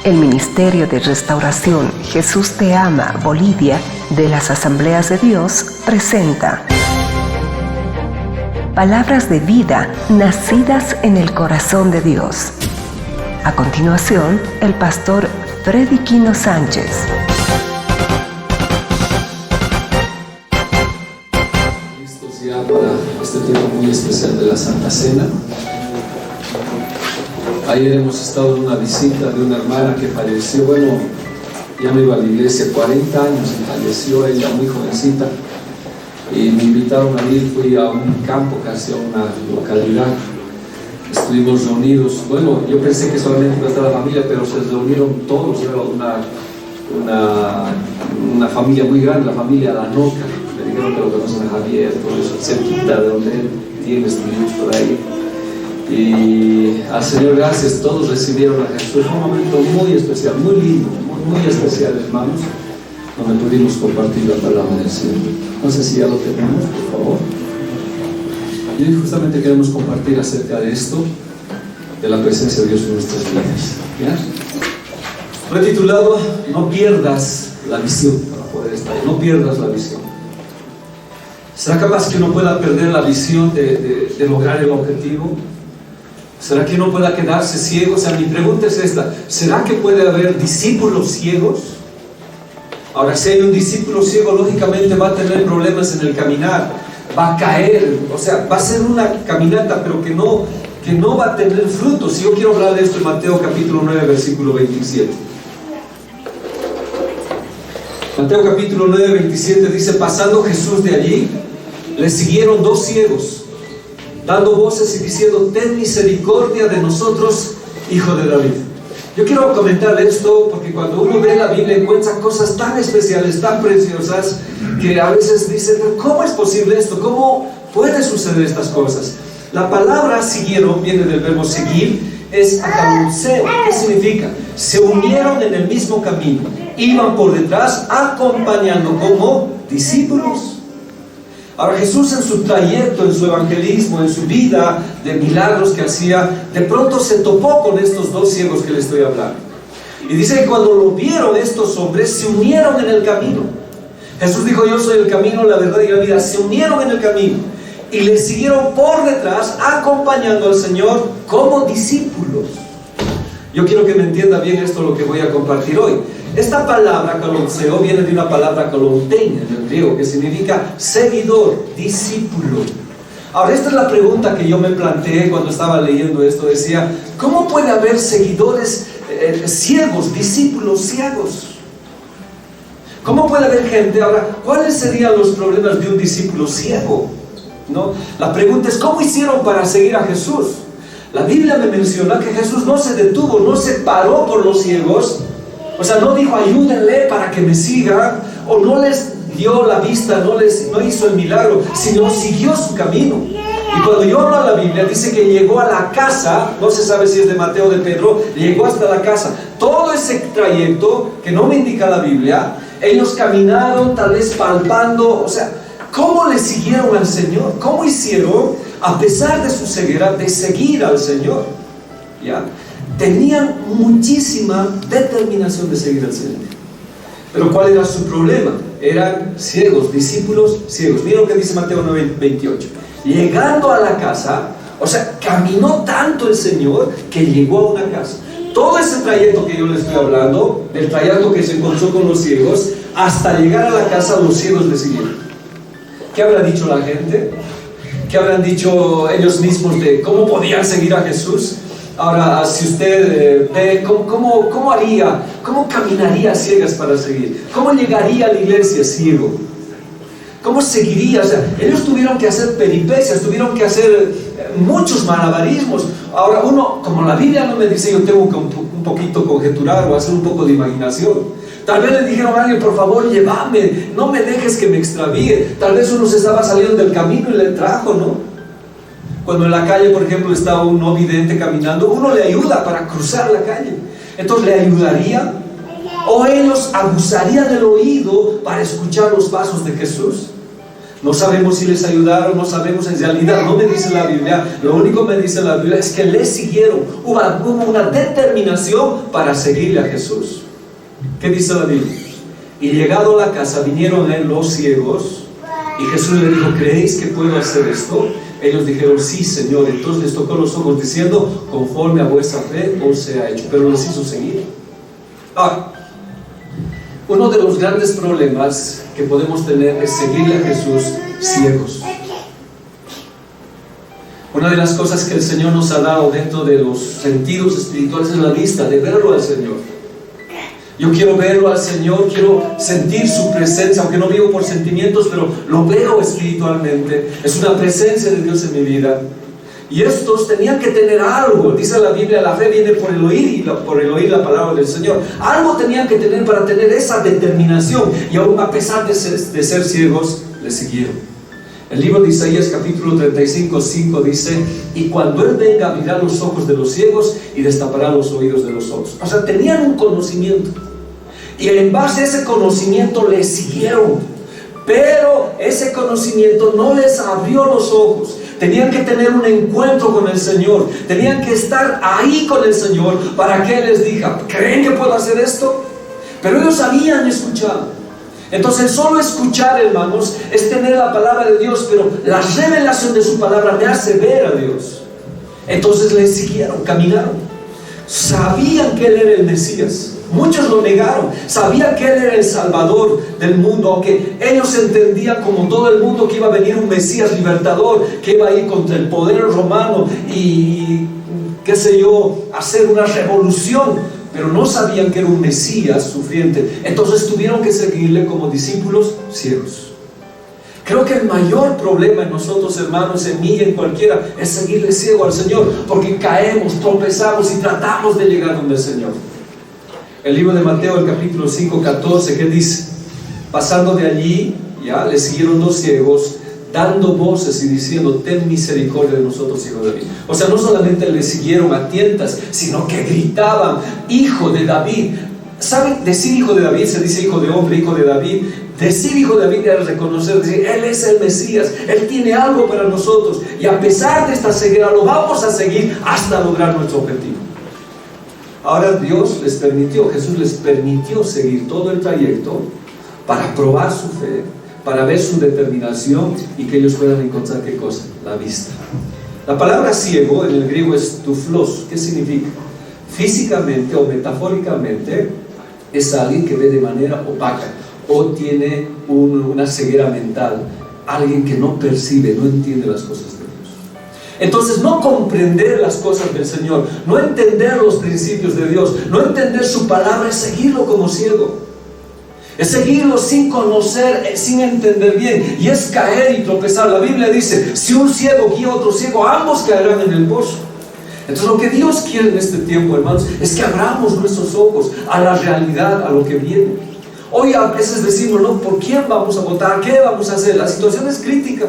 El Ministerio de Restauración Jesús Te Ama Bolivia de las Asambleas de Dios presenta Palabras de vida nacidas en el corazón de Dios. A continuación, el pastor Freddy Quino Sánchez. Listos ya para este tiempo muy especial de la Santa Cena. Ayer hemos estado en una visita de una hermana que falleció, ya no iba a la iglesia, 40 años y falleció ella muy jovencita. Y me invitaron a ir, fui a un campo, casi a una localidad. Estuvimos reunidos, yo pensé que solamente iba a estar la familia, pero se reunieron todos, era una familia muy grande, la familia Lanoca. Me dijeron que lo conocen a Javier, todo eso, cerquita de donde él tiene, estuvimos por ahí. Y al Señor gracias, todos recibieron a Jesús. Fue un momento muy especial, muy lindo, muy especial, hermanos, donde pudimos compartir la palabra del Señor. No sé si ya lo tenemos, por favor. Y hoy justamente queremos compartir acerca de esto, de la presencia de Dios en nuestras vidas. ¿Ya? Lo he titulado No pierdas la visión, para poder estar ahí. No pierdas la visión. ¿Será capaz que uno pueda perder la visión de lograr el objetivo? ¿Será que uno pueda quedarse ciego? O sea, mi pregunta es esta: ¿será que puede haber discípulos ciegos? Ahora, si hay un discípulo ciego, lógicamente va a tener problemas en el caminar, va a caer, o sea, va a ser una caminata, pero que no va a tener frutos. Y yo quiero hablar de esto en Mateo capítulo 9, versículo 27. Mateo capítulo 9, 27 dice: pasando Jesús de allí, le siguieron dos ciegos, dando voces y diciendo: ten misericordia de nosotros, hijo de David. Yo quiero comentar esto porque cuando uno ve la Biblia encuentra cosas tan especiales, tan preciosas, que a veces dicen: ¿cómo es posible esto? ¿Cómo puede suceder estas cosas? La palabra siguieron viene del verbo seguir, es akalunseo. ¿Qué significa? Se unieron en el mismo camino, iban por detrás acompañando como discípulos. Ahora, Jesús en su trayecto, en su evangelismo, en su vida de milagros que hacía, de pronto se topó con estos dos ciegos que le estoy hablando. Y dice que cuando lo vieron estos hombres, se unieron en el camino. Jesús dijo: yo soy el camino, la verdad y la vida. Se unieron en el camino y le siguieron por detrás, acompañando al Señor como discípulos. Yo quiero que me entienda bien esto, lo que voy a compartir hoy. Esta palabra kalonseo viene de una palabra kalontein en el griego, que significa seguidor, discípulo. Ahora, esta es la pregunta que yo me planteé cuando estaba leyendo esto. Decía: ¿cómo puede haber seguidores ciegos, discípulos ciegos? ¿Cómo puede haber gente? Ahora, ¿cuáles serían los problemas de un discípulo ciego? ¿No? La pregunta es: ¿cómo hicieron para seguir a Jesús? La Biblia me menciona que Jesús no se detuvo, no se paró por los ciegos. O sea, no dijo: ayúdenle para que me sigan, o no les dio la vista, no hizo el milagro, sino siguió su camino. Y cuando yo hablo a la Biblia, dice que llegó a la casa, no se sabe si es de Mateo o de Pedro, llegó hasta la casa. Todo ese trayecto, que no me indica la Biblia, ellos caminaron tal vez palpando. O sea, ¿cómo le siguieron al Señor? ¿Cómo hicieron, a pesar de su ceguera, de seguir al Señor? ¿Ya? Tenían muchísima determinación de seguir al Señor. Pero ¿cuál era su problema? Eran ciegos, discípulos ciegos. Miren lo que dice Mateo 9, 28. Llegando a la casa, o sea, caminó tanto el Señor que llegó a una casa. Todo ese trayecto que yo le estoy hablando, del trayecto que se encontró con los ciegos, hasta llegar a la casa, los ciegos le siguieron. ¿Qué habrá dicho la gente? ¿Qué habrán dicho ellos mismos de cómo podían seguir a Jesús? Ahora, si usted ve cómo haría, cómo caminaría ciegas para seguir, cómo llegaría a la iglesia ciego, cómo seguiría. O sea, ellos tuvieron que hacer peripecias, tuvieron que hacer muchos malabarismos. Ahora, uno, como la Biblia no me dice, yo tengo que un poquito conjeturar o hacer un poco de imaginación. Tal vez le dijeron a alguien: por favor, llévame, no me dejes que me extravíe. Tal vez uno se estaba saliendo del camino y le trajo, ¿no? Cuando en la calle, por ejemplo, está un no vidente caminando, uno le ayuda para cruzar la calle. Entonces, ¿le ayudaría? ¿O ellos abusarían del oído para escuchar los pasos de Jesús? No sabemos si les ayudaron, no sabemos, en realidad no me dice la Biblia. Lo único que me dice la Biblia es que le siguieron. Hubo una determinación para seguirle a Jesús. ¿Qué dice la Biblia? Y llegado a la casa vinieron a él los ciegos, y Jesús le dijo: ¿creéis que puedo hacer esto? Ellos dijeron: sí, Señor. Entonces les tocó los ojos diciendo: conforme a vuestra fe os sea hecho. Pero les hizo seguir. Uno de los grandes problemas que podemos tener es seguirle a Jesús ciegos. Una de las cosas que el Señor nos ha dado dentro de los sentidos espirituales es la vista, de verlo al Señor. Yo quiero verlo al Señor, quiero sentir su presencia, aunque no vivo por sentimientos, pero lo veo espiritualmente. Es una presencia de Dios en mi vida. Y estos tenían que tener algo. Dice la Biblia: la fe viene por el oír, y por el oír la palabra del Señor. Algo tenían que tener para tener esa determinación. Y aún a pesar de ser ciegos, le siguieron. El libro de Isaías capítulo 35:5 dice: y cuando Él venga, abrirá los ojos de los ciegos y destapará los oídos de los sordos. O sea, tenían un conocimiento, y en base a ese conocimiento le siguieron. Pero ese conocimiento no les abrió los ojos. Tenían que tener un encuentro con el Señor. Tenían que estar ahí con el Señor para que Él les diga: ¿creen que puedo hacer esto? Pero ellos habían escuchado. Entonces, solo escuchar, hermanos, es tener la palabra de Dios, pero la revelación de su palabra me hace ver a Dios. Entonces le siguieron, caminaron. Sabían que Él era el Mesías. Muchos lo negaron. Sabían que Él era el Salvador del mundo, aunque ellos entendían, como todo el mundo, que iba a venir un Mesías libertador, que iba a ir contra el poder romano y qué sé yo, hacer una revolución. Pero no sabían que era un Mesías sufriente. Entonces tuvieron que seguirle como discípulos ciegos. Creo que el mayor problema en nosotros, hermanos, en mí y en cualquiera, es seguirle ciego al Señor, porque caemos, tropezamos y tratamos de llegar donde el Señor. El libro de Mateo, el capítulo 5:14, ¿qué dice? Pasando de allí, ya le siguieron dos ciegos, dando voces y diciendo: ten misericordia de nosotros, hijo de David. O sea, no solamente le siguieron a tientas, sino que gritaban: hijo de David. ¿Saben? Decir hijo de David, se dice hijo de hombre, hijo de David. Decir hijo de David era reconocer, decir: Él es el Mesías, Él tiene algo para nosotros, y a pesar de esta ceguera lo vamos a seguir hasta lograr nuestro objetivo. Ahora Dios les permitió, Jesús les permitió seguir todo el trayecto para probar su fe, para ver su determinación, y que ellos puedan encontrar ¿qué cosa? La vista. La palabra ciego en el griego es tuflos. ¿Qué significa? Físicamente o metafóricamente es alguien que ve de manera opaca o tiene una ceguera mental, alguien que no percibe, no entiende las cosas de Dios. Entonces, no comprender las cosas del Señor, no entender los principios de Dios, no entender su palabra, es seguirlo como ciego. Es seguirlo sin conocer, sin entender bien, y es caer y tropezar. La Biblia dice: si un ciego guía a otro ciego, ambos caerán en el pozo. Entonces, lo que Dios quiere en este tiempo, hermanos, es que abramos nuestros ojos a la realidad, a lo que viene. Hoy a veces decimos: no, ¿por quién vamos a votar? ¿Qué vamos a hacer? La situación es crítica.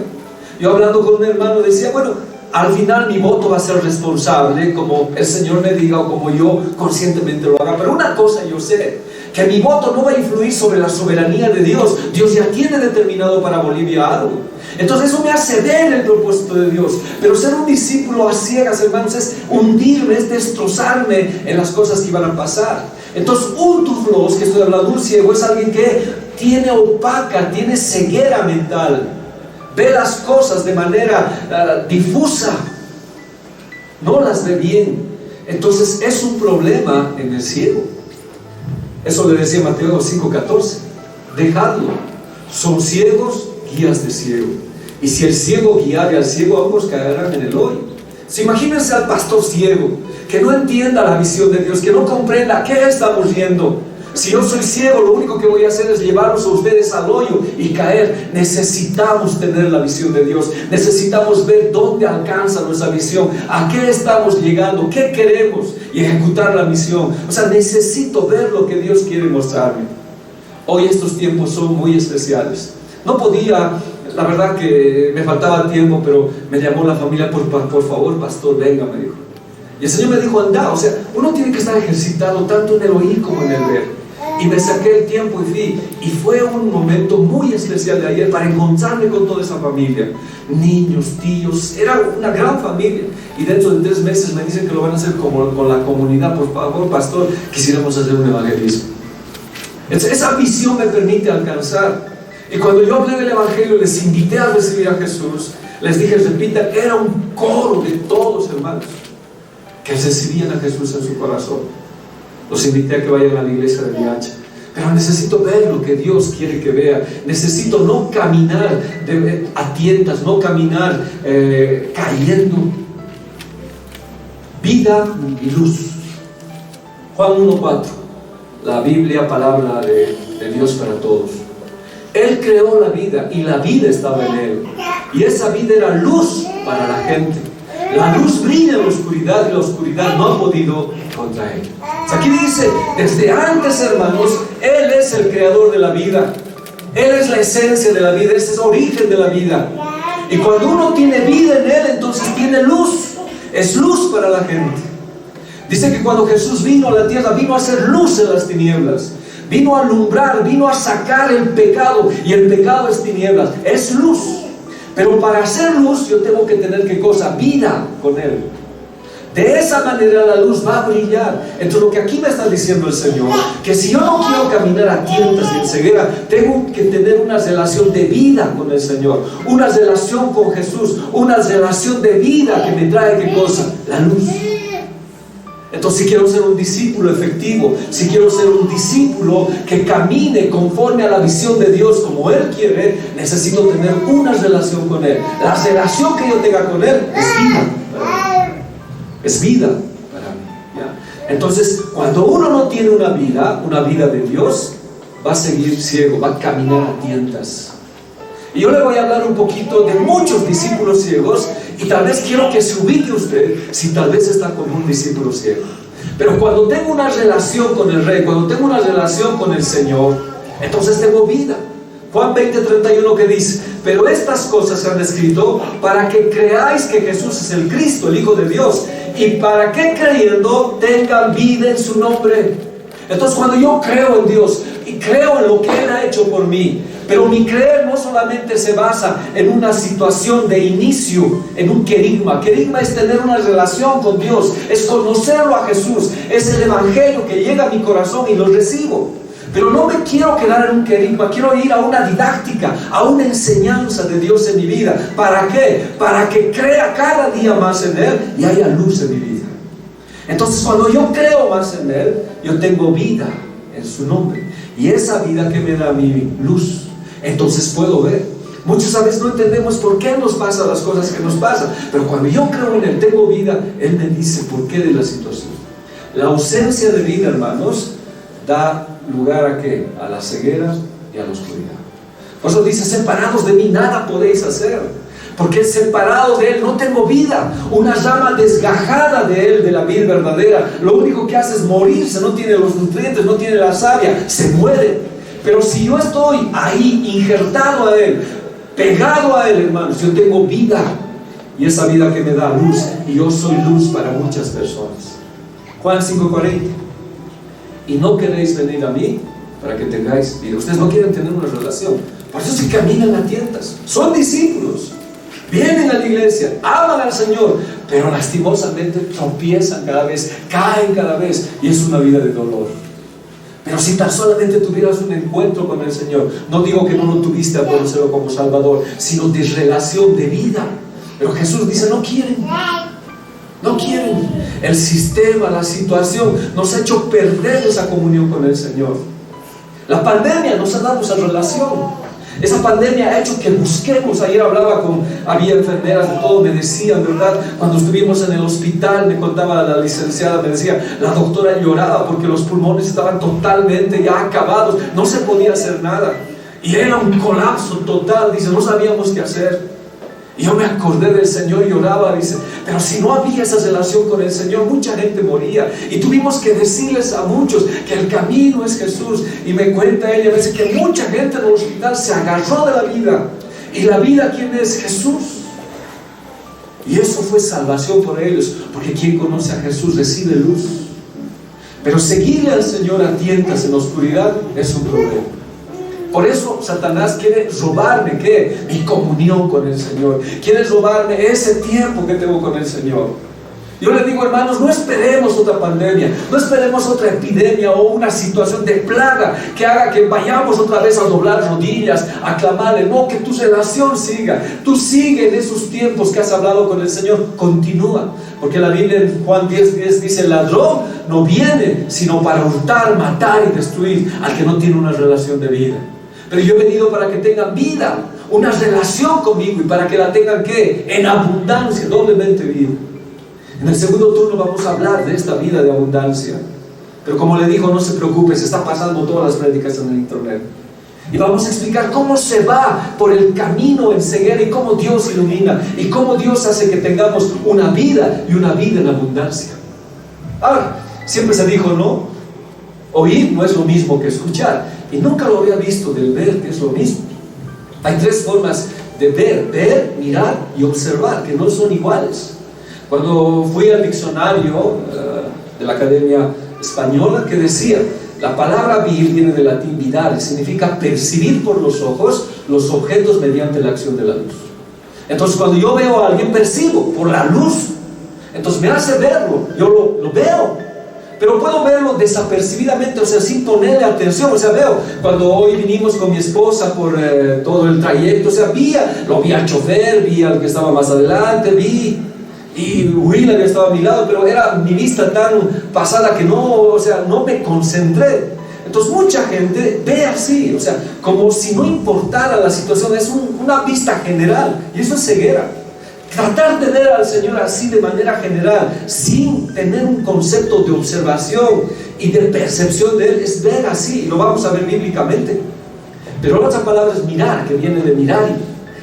Yo, hablando con un hermano, decía: bueno, al final mi voto va a ser responsable, como el Señor me diga o como yo conscientemente lo haga. Pero una cosa yo sé, que mi voto no va a influir sobre la soberanía de Dios. Dios ya tiene determinado para Bolivia algo. Entonces eso me hace ver el propósito de Dios. Pero ser un discípulo a ciegas, hermanos, es hundirme, es destrozarme en las cosas que iban a pasar. Entonces, un tuflos, que estoy hablando, un ciego, es alguien que tiene opaca, tiene ceguera mental, ve las cosas de manera difusa, no las ve bien. Entonces es un problema en el ciego. Eso le decía Mateo 5:14: dejadlo, son ciegos, guías de ciego. Y si el ciego guiare al ciego, ambos caerán en el hoyo. Imagínense al pastor ciego, que no entienda la visión de Dios, que no comprenda qué estamos viendo. Si yo soy ciego, lo único que voy a hacer es llevarlos a ustedes al hoyo y caer. Necesitamos tener la visión de Dios. Necesitamos ver dónde alcanza nuestra visión, a qué estamos llegando, qué queremos, y ejecutar la misión. O sea, necesito ver lo que Dios quiere mostrarme. Hoy estos tiempos son muy especiales. No podía, la verdad que me faltaba tiempo, pero me llamó la familia: por favor, pastor, venga, me dijo. Y el Señor me dijo: anda. O sea, uno tiene que estar ejercitado tanto en el oír como en el ver. Y me saqué el tiempo y fui. Y fue un momento muy especial de ayer para encontrarme con toda esa familia. Niños, tíos, era una gran familia. Y dentro de 3 meses me dicen que lo van a hacer como con la comunidad. Por favor, pastor, quisiéramos hacer un evangelismo. Esa visión me permite alcanzar. Y cuando yo hablé del evangelio, les invité a recibir a Jesús. Les dije, repitan, era un coro de todos, hermanos, que recibían a Jesús en su corazón. Los invité a que vayan a la iglesia de Viacha. Pero necesito ver lo que Dios quiere que vea. Necesito no caminar a tientas, no caminar cayendo. Vida y luz. Juan 1:4. La Biblia, palabra de Dios para todos. Él creó la vida y la vida estaba en Él. Y esa vida era luz para la gente. La luz brilla en la oscuridad y la oscuridad no ha podido contra Él. Aquí dice, desde antes, hermanos, Él es el creador de la vida. Él es la esencia de la vida, ese es el origen de la vida. Y cuando uno tiene vida en Él, entonces tiene luz. Es luz para la gente. Dice que cuando Jesús vino a la tierra, vino a hacer luz en las tinieblas. Vino a alumbrar, vino a sacar el pecado. Y el pecado es tinieblas, es luz. Pero para hacer luz yo tengo que tener, ¿qué cosa? Vida con Él. De esa manera la luz va a brillar. Entonces lo que aquí me está diciendo el Señor, que si yo no quiero caminar a tientas y en ceguera, tengo que tener una relación de vida con el Señor, una relación con Jesús, una relación de vida que me trae, ¿qué cosa? La luz. Entonces, si quiero ser un discípulo efectivo, si quiero ser un discípulo que camine conforme a la visión de Dios como Él quiere, necesito tener una relación con Él. La relación que yo tenga con Él es vida para mí. Es vida para mí, ¿ya? Entonces, cuando uno no tiene una vida de Dios, va a seguir ciego, va a caminar a tientas. Y yo le voy a hablar un poquito de muchos discípulos ciegos. Y tal vez quiero que se ubique usted si tal vez está como un discípulo ciego. Pero cuando tengo una relación con el Rey, cuando tengo una relación con el Señor, entonces tengo vida. Juan 20:31 que dice, pero estas cosas se han escrito para que creáis que Jesús es el Cristo, el Hijo de Dios, y para que creyendo tengan vida en su nombre. Entonces cuando yo creo en Dios y creo en lo que Él ha hecho por mí, pero mi creer no solamente se basa en una situación de inicio, en un querigma. Querigma es tener una relación con Dios, es conocerlo a Jesús, es el evangelio que llega a mi corazón y lo recibo. Pero no me quiero quedar en un querigma, quiero ir a una didáctica, a una enseñanza de Dios en mi vida. ¿Para qué? Para que crea cada día más en Él y haya luz en mi vida. Entonces cuando yo creo más en Él, yo tengo vida en su nombre. Y esa vida que me da mi luz, entonces puedo ver. Muchas veces no entendemos por qué nos pasan las cosas que nos pasan, pero cuando yo creo en Él, tengo vida, Él me dice por qué de la situación. La ausencia de vida, hermanos, da lugar ¿a qué? A la ceguera y a la oscuridad. Por eso dice, separados de mí nada podéis hacer, porque separado de Él no tengo vida. Una rama desgajada de Él, de la vid verdadera, lo único que hace es morirse, no tiene los nutrientes, no tiene la savia, se muere. Pero si yo estoy ahí, injertado a Él, pegado a Él, hermanos, yo tengo vida. Y esa vida que me da luz, y yo soy luz para muchas personas. Juan 5:40. Y no queréis venir a mí para que tengáis vida. Ustedes no quieren tener una relación. Por eso se caminan a tientas. Son discípulos. Vienen a la iglesia, aman al Señor, pero lastimosamente tropiezan cada vez, caen cada vez. Y es una vida de dolor. Pero si tan solamente tuvieras un encuentro con el Señor, no digo que no lo tuviste a conocerlo como Salvador, sino de relación, de vida. Pero Jesús dice, no quieren. No quieren. El sistema, la situación nos ha hecho perder esa comunión con el Señor. La pandemia nos ha dado esa relación. Esa pandemia ha hecho que busquemos. Ayer había enfermeras de todo, me decían, ¿verdad? Cuando estuvimos en el hospital, me contaba la licenciada, me decía, la doctora lloraba porque los pulmones estaban totalmente ya acabados, no se podía hacer nada. Y era un colapso total, dice, no sabíamos qué hacer. Y yo me acordé del Señor y oraba, dice, pero si no había esa relación con el Señor, mucha gente moría. Y tuvimos que decirles a muchos que el camino es Jesús. Y me cuenta ella a veces que mucha gente en el hospital se agarró de la vida. ¿Y la vida quién es? Jesús. Y eso fue salvación por ellos, porque quien conoce a Jesús recibe luz. Pero seguirle al Señor a tientas en la oscuridad es un problema. Por eso Satanás quiere robarme, ¿qué? Mi comunión con el Señor. Quiere robarme ese tiempo que tengo con el Señor. Yo les digo, hermanos, no esperemos otra pandemia, no esperemos otra epidemia o una situación de plaga que haga que vayamos otra vez a doblar rodillas, a clamarle. No, que tu relación siga. Tú sigue en esos tiempos que has hablado con el Señor. Continúa. Porque la Biblia en Juan 10:10 dice: el ladrón no viene sino para hurtar, matar y destruir al que no tiene una relación de vida. Pero yo he venido para que tengan vida, una relación conmigo, y para que la tengan, ¿qué? En abundancia, doblemente vida. En el segundo turno vamos a hablar de esta vida de abundancia. Pero como le dijo, no se preocupe, se está pasando todas las prédicas en el internet. Y vamos a explicar cómo se va por el camino en ceguera y cómo Dios ilumina y cómo Dios hace que tengamos una vida y una vida en abundancia. Ahora, siempre se dijo, ¿no? Oír no es lo mismo que escuchar. Y nunca lo había visto del ver, que es lo mismo. Hay tres formas de ver, mirar y observar, que no son iguales. Cuando fui al diccionario de la Academia Española, que decía, la palabra vir viene del latín vidare, significa percibir por los ojos los objetos mediante la acción de la luz. Entonces cuando yo veo a alguien, percibo por la luz, entonces me hace verlo, yo lo veo, pero puedo verlo desapercibidamente, o sea, sin ponerle atención. O sea, veo, cuando hoy vinimos con mi esposa por todo el trayecto, o sea, lo vi al chofer, vi al que estaba más adelante, y Willa que estaba a mi lado, pero era mi vista tan pasada que no me concentré. Entonces mucha gente ve así, o sea, como si no importara la situación. Es una vista general, y eso es ceguera. Tratar de ver al Señor así de manera general, sin tener un concepto de observación y de percepción de Él, es ver así, y lo vamos a ver bíblicamente. Pero la otra palabra es mirar, que viene de mirari,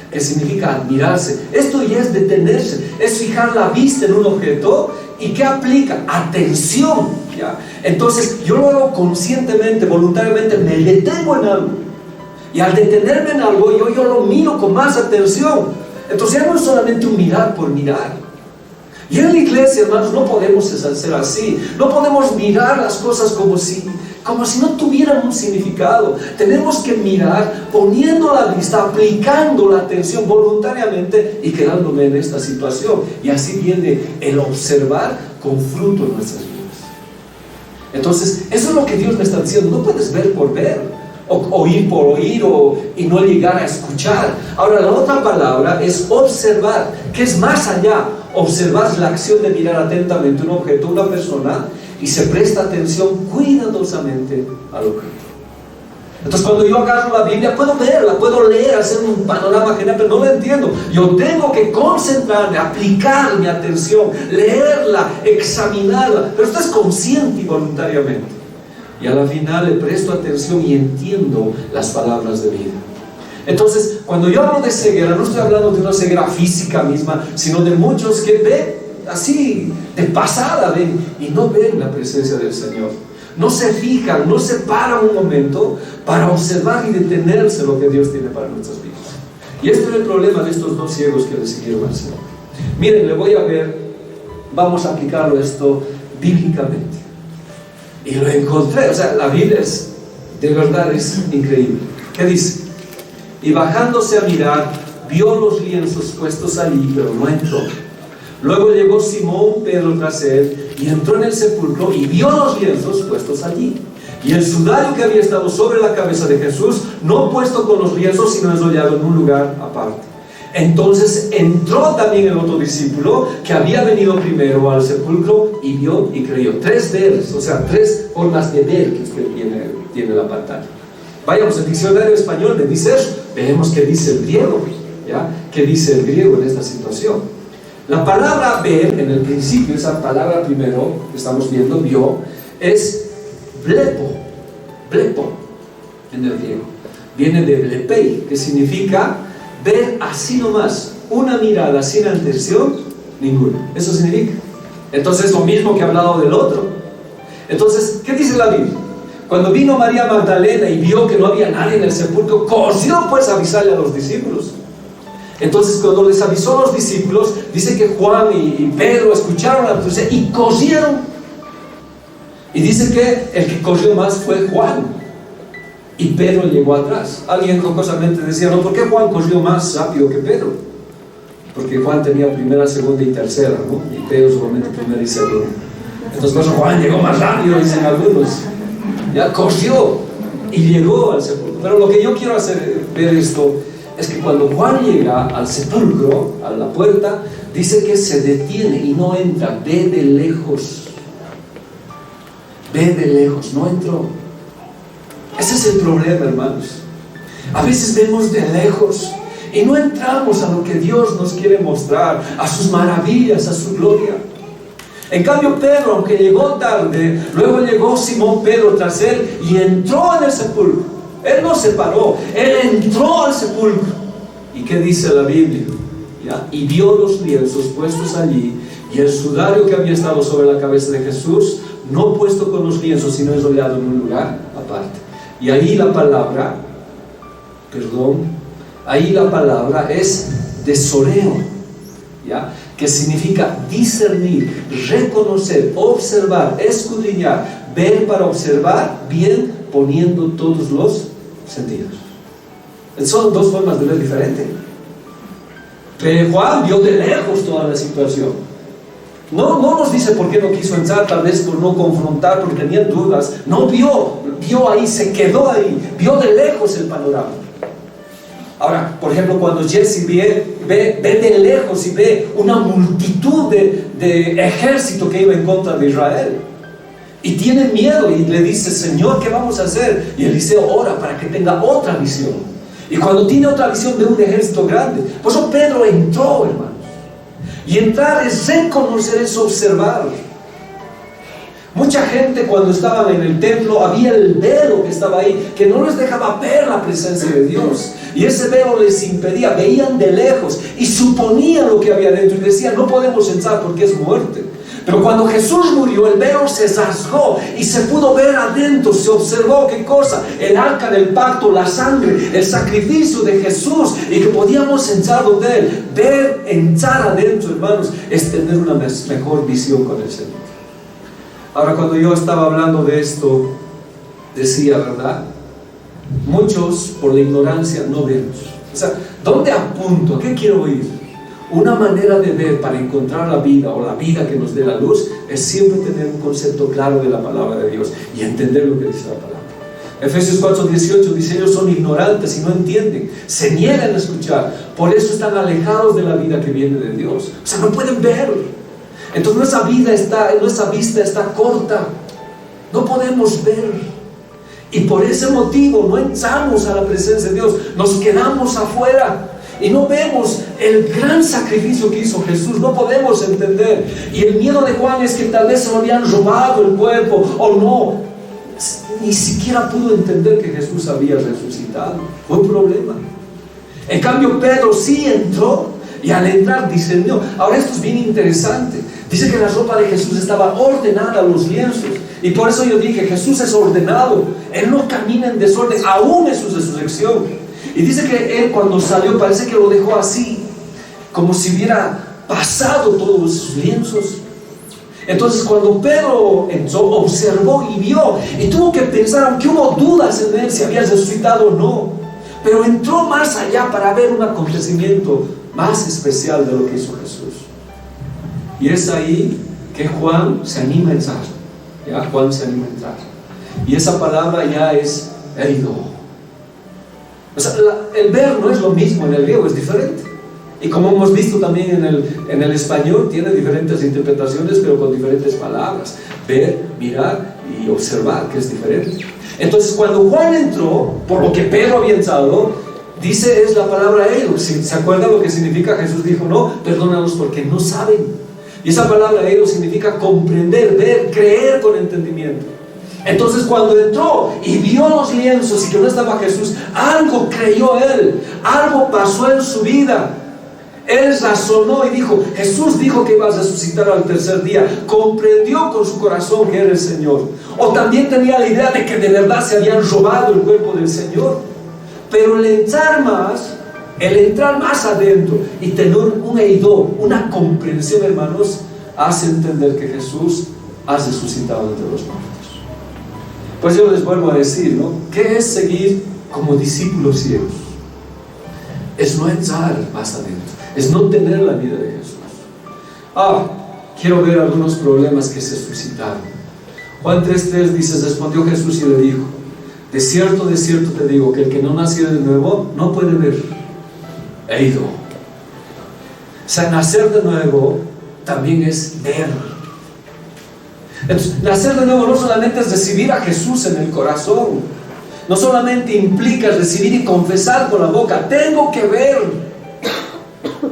que significa admirarse. Esto ya es detenerse, es fijar la vista en un objeto. ¿Y qué aplica? Atención, ¿ya? Entonces yo lo hago conscientemente, voluntariamente, me detengo en algo, y al detenerme en algo yo lo miro con más atención. Entonces ya no es solamente un mirar por mirar. Y en la iglesia, hermanos, no podemos ser así. No podemos mirar las cosas como si no tuvieran un significado. Tenemos que mirar poniendo la vista, aplicando la atención voluntariamente y quedándome en esta situación. Y así viene el observar con fruto en nuestras vidas. Entonces, eso es lo que Dios me está diciendo. No puedes ver por ver, o oír por oír, y no llegar a escuchar. Ahora, la otra palabra es observar, que es más allá. Observar la acción de mirar atentamente un objeto, una persona, y se presta atención cuidadosamente al objeto. Entonces, cuando yo agarro la Biblia, puedo verla, puedo leer, hacer un panorama general, pero no la entiendo. Yo tengo que concentrarme, aplicar mi atención, leerla, examinarla, pero esto es consciente y voluntariamente. Y a la final le presto atención y entiendo las palabras de vida. Entonces, cuando yo hablo de ceguera, no estoy hablando de una ceguera física misma, sino de muchos que ven así, de pasada, ven y no ven la presencia del Señor. No se fijan, no se paran un momento para observar y detenerse lo que Dios tiene para nuestras vidas. Y este es el problema de estos dos ciegos que le siguieron al Señor. Miren, le voy a ver, vamos a aplicarlo esto bíblicamente. Y lo encontré, o sea, la Biblia de verdad es increíble. ¿Qué dice? Y bajándose a mirar, vio los lienzos puestos allí, pero no entró. Luego llegó Simón Pedro tras él, y entró en el sepulcro, y vio los lienzos puestos allí, y el sudario que había estado sobre la cabeza de Jesús, no puesto con los lienzos, sino enrollado en un lugar aparte. Entonces entró también el otro discípulo que había venido primero al sepulcro, y vio y creyó. Tres veres, o sea, tres formas de ver que usted tiene la pantalla. Vayamos, el diccionario español me dice eso. Veremos qué dice el griego, ¿ya? ¿Qué dice el griego en esta situación? La palabra ver, en el principio, esa palabra primero que estamos viendo, vio, es blepo en el griego. Viene de blepei, que significa ver así nomás, una mirada sin atención ninguna. Eso significa. Entonces, lo mismo que he hablado del otro. Entonces, ¿qué dice la Biblia? Cuando vino María Magdalena y vio que no había nadie en el sepulcro, corrió pues a avisarle a los discípulos. Entonces, cuando les avisó a los discípulos, dice que Juan y Pedro escucharon la noticia y corrieron. Y dice que el que corrió más fue Juan. Y Pedro llegó atrás. Alguien jocosamente decía, no, ¿por qué Juan corrió más rápido que Pedro? Porque Juan tenía primera, segunda y tercera, ¿no? Y Pedro solamente primera y segunda. Entonces, pues, Juan llegó más rápido, dicen algunos. Ya corrió y llegó al sepulcro. Pero lo que yo quiero hacer ver esto es que cuando Juan llega al sepulcro, a la puerta, dice que se detiene y no entra, ve de lejos. Ve de lejos, no entró. Ese es el problema, hermanos. A veces vemos de lejos y no entramos a lo que Dios nos quiere mostrar, a sus maravillas, a su gloria. En cambio Pedro, aunque llegó tarde, luego llegó Simón Pedro tras él y entró en el sepulcro. Él no se paró, él entró al sepulcro. ¿Y qué dice la Biblia? ¿Ya? Y vio los lienzos puestos allí y el sudario que había estado sobre la cabeza de Jesús, no puesto con los lienzos, sino enrollado en un lugar aparte. Y ahí la palabra, ahí la palabra es desoreo, ¿ya? Que significa discernir, reconocer, observar, escudriñar, ver para observar bien, poniendo todos los sentidos. Son dos formas de ver diferentes. Pero Juan vio de lejos toda la situación. No nos dice por qué no quiso entrar, tal vez por no confrontar, porque tenía dudas. No vio ahí, se quedó ahí, vio de lejos el panorama. Ahora, por ejemplo, cuando Jesse ve de lejos y ve una multitud de ejército que iba en contra de Israel, y tiene miedo y le dice, Señor, ¿qué vamos a hacer? Y Eliseo ora para que tenga otra visión. Y cuando tiene otra visión, ve un ejército grande. Por eso Pedro entró, hermanos. Y entrar es reconocer, es observar. Mucha gente, cuando estaban en el templo, había el velo que estaba ahí, que no les dejaba ver la presencia de Dios. Y ese velo les impedía, veían de lejos y suponían lo que había dentro y decían, no podemos entrar porque es muerte. Pero cuando Jesús murió, el velo se rasgó y se pudo ver adentro. Se observó qué cosa, el arca del pacto, la sangre, el sacrificio de Jesús, y que podíamos entrar donde Él. Ver, entrar adentro, hermanos, es tener una mejor visión con el Señor. Ahora, cuando yo estaba hablando de esto, decía, ¿verdad? Muchos por la ignorancia no vemos. O sea, ¿dónde apunto? ¿A qué quiero ir? Una manera de ver para encontrar la vida, o la vida que nos dé la luz, es siempre tener un concepto claro de la palabra de Dios y entender lo que dice la palabra. Efesios 4:18 dice, ellos son ignorantes y no entienden, se niegan a escuchar, por eso están alejados de la vida que viene de Dios. O sea, no pueden ver. Entonces nuestra vista está corta, no podemos ver. Y por ese motivo no entramos a la presencia de Dios, nos quedamos afuera. Y no vemos el gran sacrificio que hizo Jesús, no podemos entender. Y el miedo de Juan es que tal vez se lo habían robado el cuerpo, o no. Ni siquiera pudo entender que Jesús había resucitado. Fue un problema. En cambio Pedro sí entró, y al entrar discernió. Ahora esto es bien interesante. Dice que la ropa de Jesús estaba ordenada a los lienzos. Y por eso yo dije, Jesús es ordenado. Él no camina en desorden, aún en su resurrección. Y dice que él cuando salió parece que lo dejó así, como si hubiera pasado todos sus lienzos. Entonces cuando Pedro entró, observó y vio, y tuvo que pensar, aunque hubo dudas en él si había resucitado o no, pero entró más allá para ver un acontecimiento más especial de lo que hizo Jesús. Y es ahí que Juan se anima a entrar. Ya, Juan se anima a entrar. Y esa palabra ya es eido. O sea, el ver no es lo mismo en el griego, es diferente. Y como hemos visto también en el español, tiene diferentes interpretaciones, pero con diferentes palabras. Ver, mirar y observar, que es diferente. Entonces, cuando Juan entró, por lo que Pedro había entrado, dice, es la palabra eido. ¿Se acuerdan lo que significa? Jesús dijo, no, perdónalos porque no saben. Y esa palabra eido significa comprender, ver, creer con entendimiento. Entonces cuando entró y vio los lienzos y que no estaba Jesús, algo creyó él, algo pasó en su vida. Él razonó y dijo, Jesús dijo que iba a resucitar al tercer día. Comprendió con su corazón que era el Señor. O también tenía la idea de que de verdad se habían robado el cuerpo del Señor. Pero el entrar más adentro y tener un eidó, una comprensión, hermanos, hace entender que Jesús ha resucitado entre los muertos. Pues yo les vuelvo a decir, ¿no? ¿Qué es seguir como discípulos ciegos? Es no entrar más adentro, es no tener la vida de Jesús. Quiero ver algunos problemas que se suscitaron. Juan 3:3 dice: respondió Jesús y le dijo: de cierto te digo, que el que no nació de nuevo no puede ver e ido. O sea, nacer de nuevo también es ver. Entonces, nacer de nuevo no solamente es recibir a Jesús en el corazón, no solamente implica recibir y confesar con la boca, tengo que ver.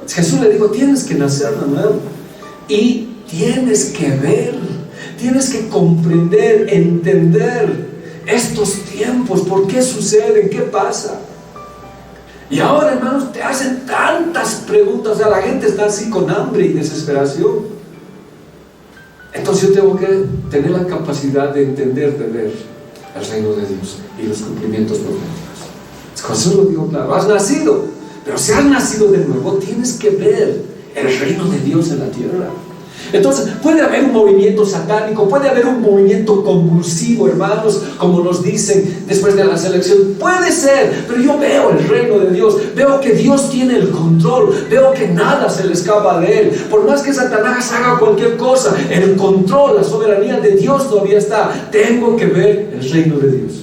Jesús le dijo: tienes que nacer de nuevo y tienes que ver, tienes que comprender, entender estos tiempos, por qué suceden, qué pasa. Y ahora, hermanos, te hacen tantas preguntas, o sea, la gente está así con hambre y desesperación. Entonces yo tengo que tener la capacidad de entender, de ver el reino de Dios y los cumplimientos proféticos. Jesús lo dijo claro: has nacido, pero si has nacido de nuevo, tienes que ver el reino de Dios en la tierra. Entonces puede haber un movimiento satánico, puede haber un movimiento convulsivo, hermanos, como nos dicen después de la selección. Puede ser, pero yo veo el reino de Dios, veo que Dios tiene el control, veo que nada se le escapa de Él. Por más que Satanás haga cualquier cosa, el control, la soberanía de Dios todavía está. Tengo que ver el reino de Dios.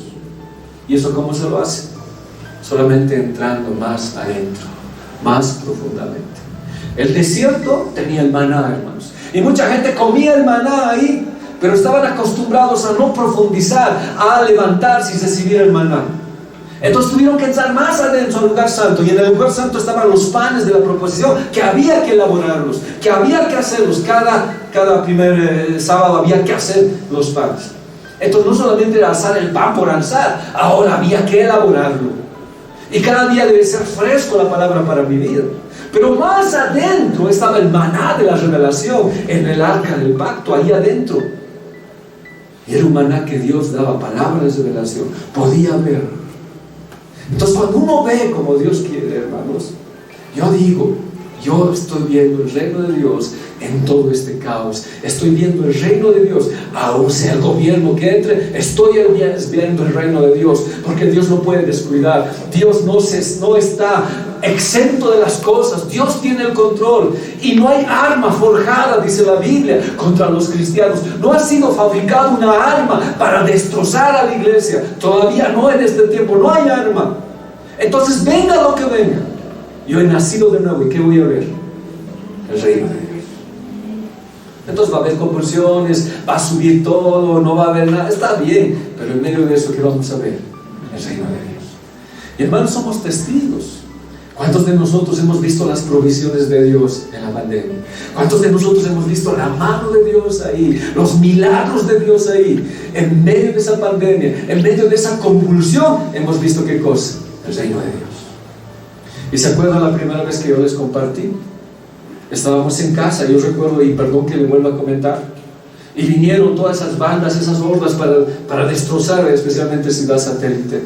¿Y eso cómo se lo hace? Solamente entrando más adentro, más profundamente. El desierto tenía el maná, hermanos, y mucha gente comía el maná ahí, pero estaban acostumbrados a no profundizar, a levantarse y recibir el maná. Entonces tuvieron que entrar más adentro al lugar santo, y en el lugar santo estaban los panes de la proposición, que había que elaborarlos, que había que hacerlos. Cada primer sábado había que hacer los panes. Entonces no solamente era alzar el pan por alzar, ahora había que elaborarlo, y cada día debe ser fresco la palabra para mi vida. Pero más adentro estaba el maná de la revelación, en el arca del pacto, ahí adentro. Y era un maná que Dios daba, palabras de revelación, podía ver. Entonces cuando uno ve como Dios quiere, hermanos, yo digo, yo estoy viendo el reino de Dios en todo este caos. Estoy viendo el reino de Dios, aun sea el gobierno que entre, estoy viendo el reino de Dios, porque Dios no puede descuidar. Dios no está exento de las cosas. Dios tiene el control, y no hay arma forjada, dice la Biblia, contra los cristianos. No ha sido fabricada una arma para destrozar a la iglesia. Todavía no, en este tiempo no hay arma. Entonces venga lo que venga, yo he nacido de nuevo, ¿y qué voy a ver? El reino de Dios. Entonces va a haber convulsiones, va a subir todo, no va a haber nada, está bien, pero en medio de eso, ¿qué vamos a ver? El reino de Dios. Y hermanos, somos testigos. ¿Cuántos de nosotros hemos visto las provisiones de Dios en la pandemia? ¿Cuántos de nosotros hemos visto la mano de Dios ahí, los milagros de Dios ahí? En medio de esa pandemia, en medio de esa convulsión, hemos visto ¿qué cosa? El reino de Dios. ¿Y se acuerdan la primera vez que yo les compartí? Estábamos en casa, yo recuerdo, y perdón que le vuelva a comentar, y vinieron todas esas bandas, esas hordas para destrozar especialmente Ciudad Satélite.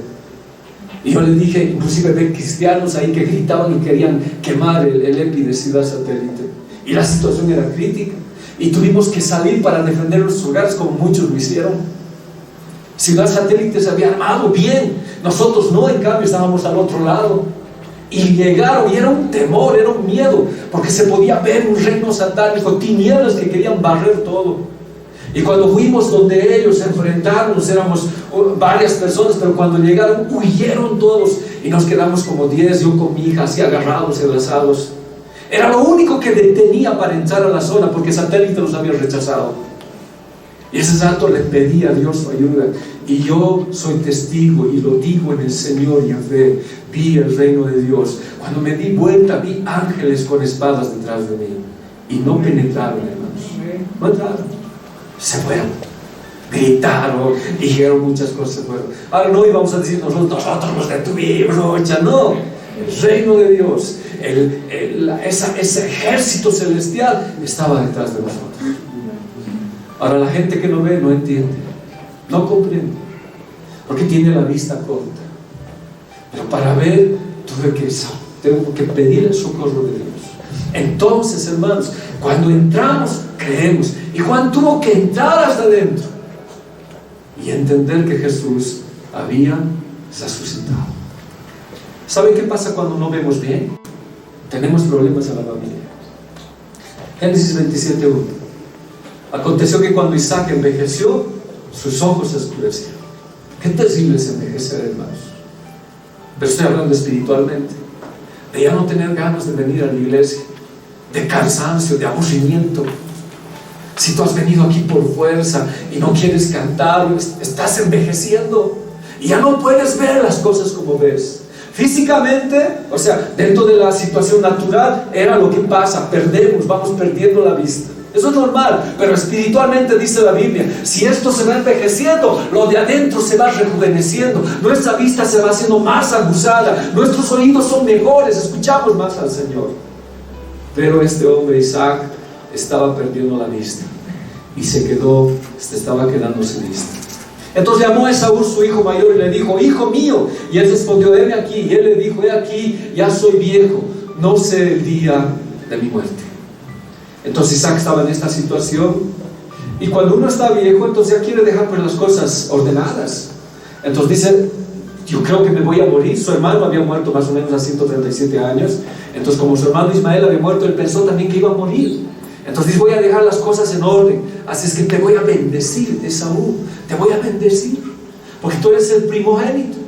Y yo les dije, inclusive ve cristianos ahí que gritaban y querían quemar el EPI de Ciudad Satélite. Y la situación era crítica, y tuvimos que salir para defender nuestros hogares, como muchos lo hicieron. Ciudad Satélite se había armado bien, nosotros no, en cambio estábamos al otro lado. Y llegaron, y era un temor, era un miedo, porque se podía ver un reino satánico, tinieblas que querían barrer todo. Y cuando fuimos donde ellos se enfrentaron, éramos varias personas, pero cuando llegaron, huyeron todos, y nos quedamos como 10, yo con mi hija así agarrados y abrazados. Era lo único que detenía para entrar a la zona, porque Satélite nos había rechazado. Y ese santo le pedí a Dios su ayuda, y yo soy testigo y lo digo en el Señor y en fe. Vi el reino de Dios. Cuando me di vuelta, vi ángeles con espadas detrás de mí, y no penetraron, hermanos, no entraron, se fueron, gritaron, dijeron muchas cosas, se fueron. Ahora no íbamos a decir nosotros los detuvimos, no, el reino de Dios, ese ejército celestial estaba detrás de nosotros. Ahora la gente que no ve no entiende, no comprende, porque tiene la vista corta. Pero para ver tengo que pedir el socorro de Dios. Entonces, hermanos, cuando entramos, creemos. Y Juan tuvo que entrar hasta adentro. y entender que Jesús había resucitado. ¿Saben qué pasa cuando no vemos bien? Tenemos problemas en la familia. Génesis 27:1. Aconteció que cuando Isaac envejeció, sus ojos se oscurecieron. Qué terrible es envejecer, hermanos. Pero estoy hablando espiritualmente. De ya no tener ganas de venir a la iglesia, de cansancio, de aburrimiento. Si tú has venido aquí por fuerza y no quieres cantar, estás envejeciendo y ya no puedes ver las cosas como ves. Físicamente, o sea, dentro de la situación natural, era lo que pasa, perdemos, vamos perdiendo la vista. Eso es normal, pero espiritualmente dice la Biblia, si esto se va envejeciendo, lo de adentro se va rejuveneciendo, nuestra vista se va haciendo más aguzada, nuestros oídos son mejores, escuchamos más al Señor. Pero este hombre, Isaac, estaba perdiendo la vista y estaba quedando sin vista. Entonces llamó a Esaú, su hijo mayor, y le dijo: hijo mío. Y él respondió: heme aquí. Y él le dijo: he aquí, ya soy viejo, no sé el día de mi muerte. Entonces Isaac estaba en esta situación, y cuando uno está viejo, entonces ya quiere dejar pues las cosas ordenadas. Entonces dice: yo creo que me voy a morir. Su hermano había muerto más o menos a 137 años. Entonces, como su hermano Ismael había muerto, él pensó también que iba a morir. Entonces dice: voy a dejar las cosas en orden, así es que te voy a bendecir, Esaú, te voy a bendecir, porque tú eres el primogénito.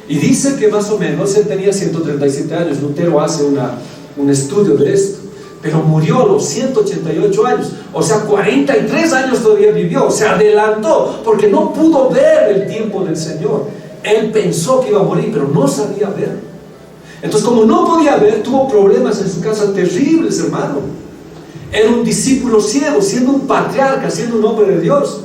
Y dice que más o menos él tenía 137 años. Lutero hace un estudio de esto, pero murió a los 188 años, o sea, 43 años todavía vivió, se adelantó, porque no pudo ver el tiempo del Señor. Él pensó que iba a morir, pero no sabía ver. Entonces, como no podía ver, tuvo problemas en su casa terribles, hermano. Era un discípulo ciego, siendo un patriarca, siendo un hombre de Dios.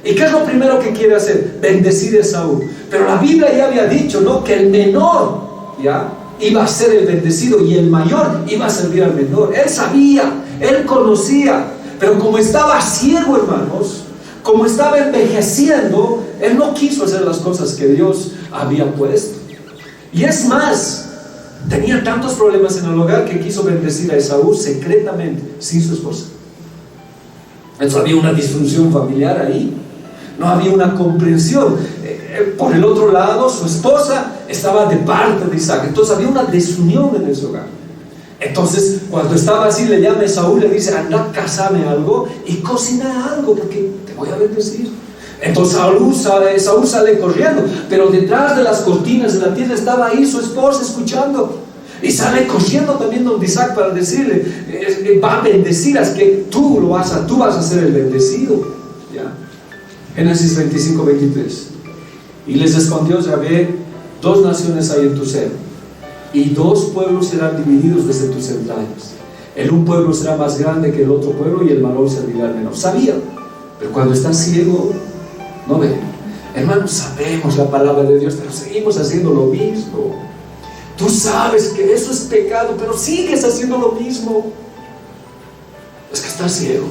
¿Y qué es lo primero que quiere hacer? Bendecir a Esaú. Pero la Biblia ya había dicho, ¿no?, que el menor ya iba a ser el bendecido y el mayor iba a servir al menor. Él sabía, él conocía, pero como estaba ciego, hermanos, como estaba envejeciendo, él no quiso hacer las cosas que Dios había puesto. Y es más, tenía tantos problemas en el hogar que quiso bendecir a Esaú secretamente, sin su esposa. Entonces había una disfunción familiar ahí, no había una comprensión. Por el otro lado, su esposa estaba de parte de Isaac, entonces había una desunión en ese hogar. Entonces, cuando estaba así, le llama a Esaú, le dice: anda, cásame algo y cocina algo, porque te voy a bendecir. Entonces Esaú sale corriendo, pero detrás de las cortinas de la tienda estaba ahí su esposa escuchando, y sale corriendo también donde Isaac para decirle: va a bendecir, es que tú vas a ser el bendecido. ¿Ya? Génesis 25:23. Y les respondió Yahvé: 2 naciones hay en tu seno, y 2 pueblos serán divididos desde tus entrañas. El un pueblo será más grande que el otro pueblo, y el mayor servirá al menor. Sabía, pero cuando está ciego, no ve. Hermanos, sabemos la palabra de Dios, pero seguimos haciendo lo mismo. Tú sabes que eso es pecado, pero sigues haciendo lo mismo. Es que estás ciego.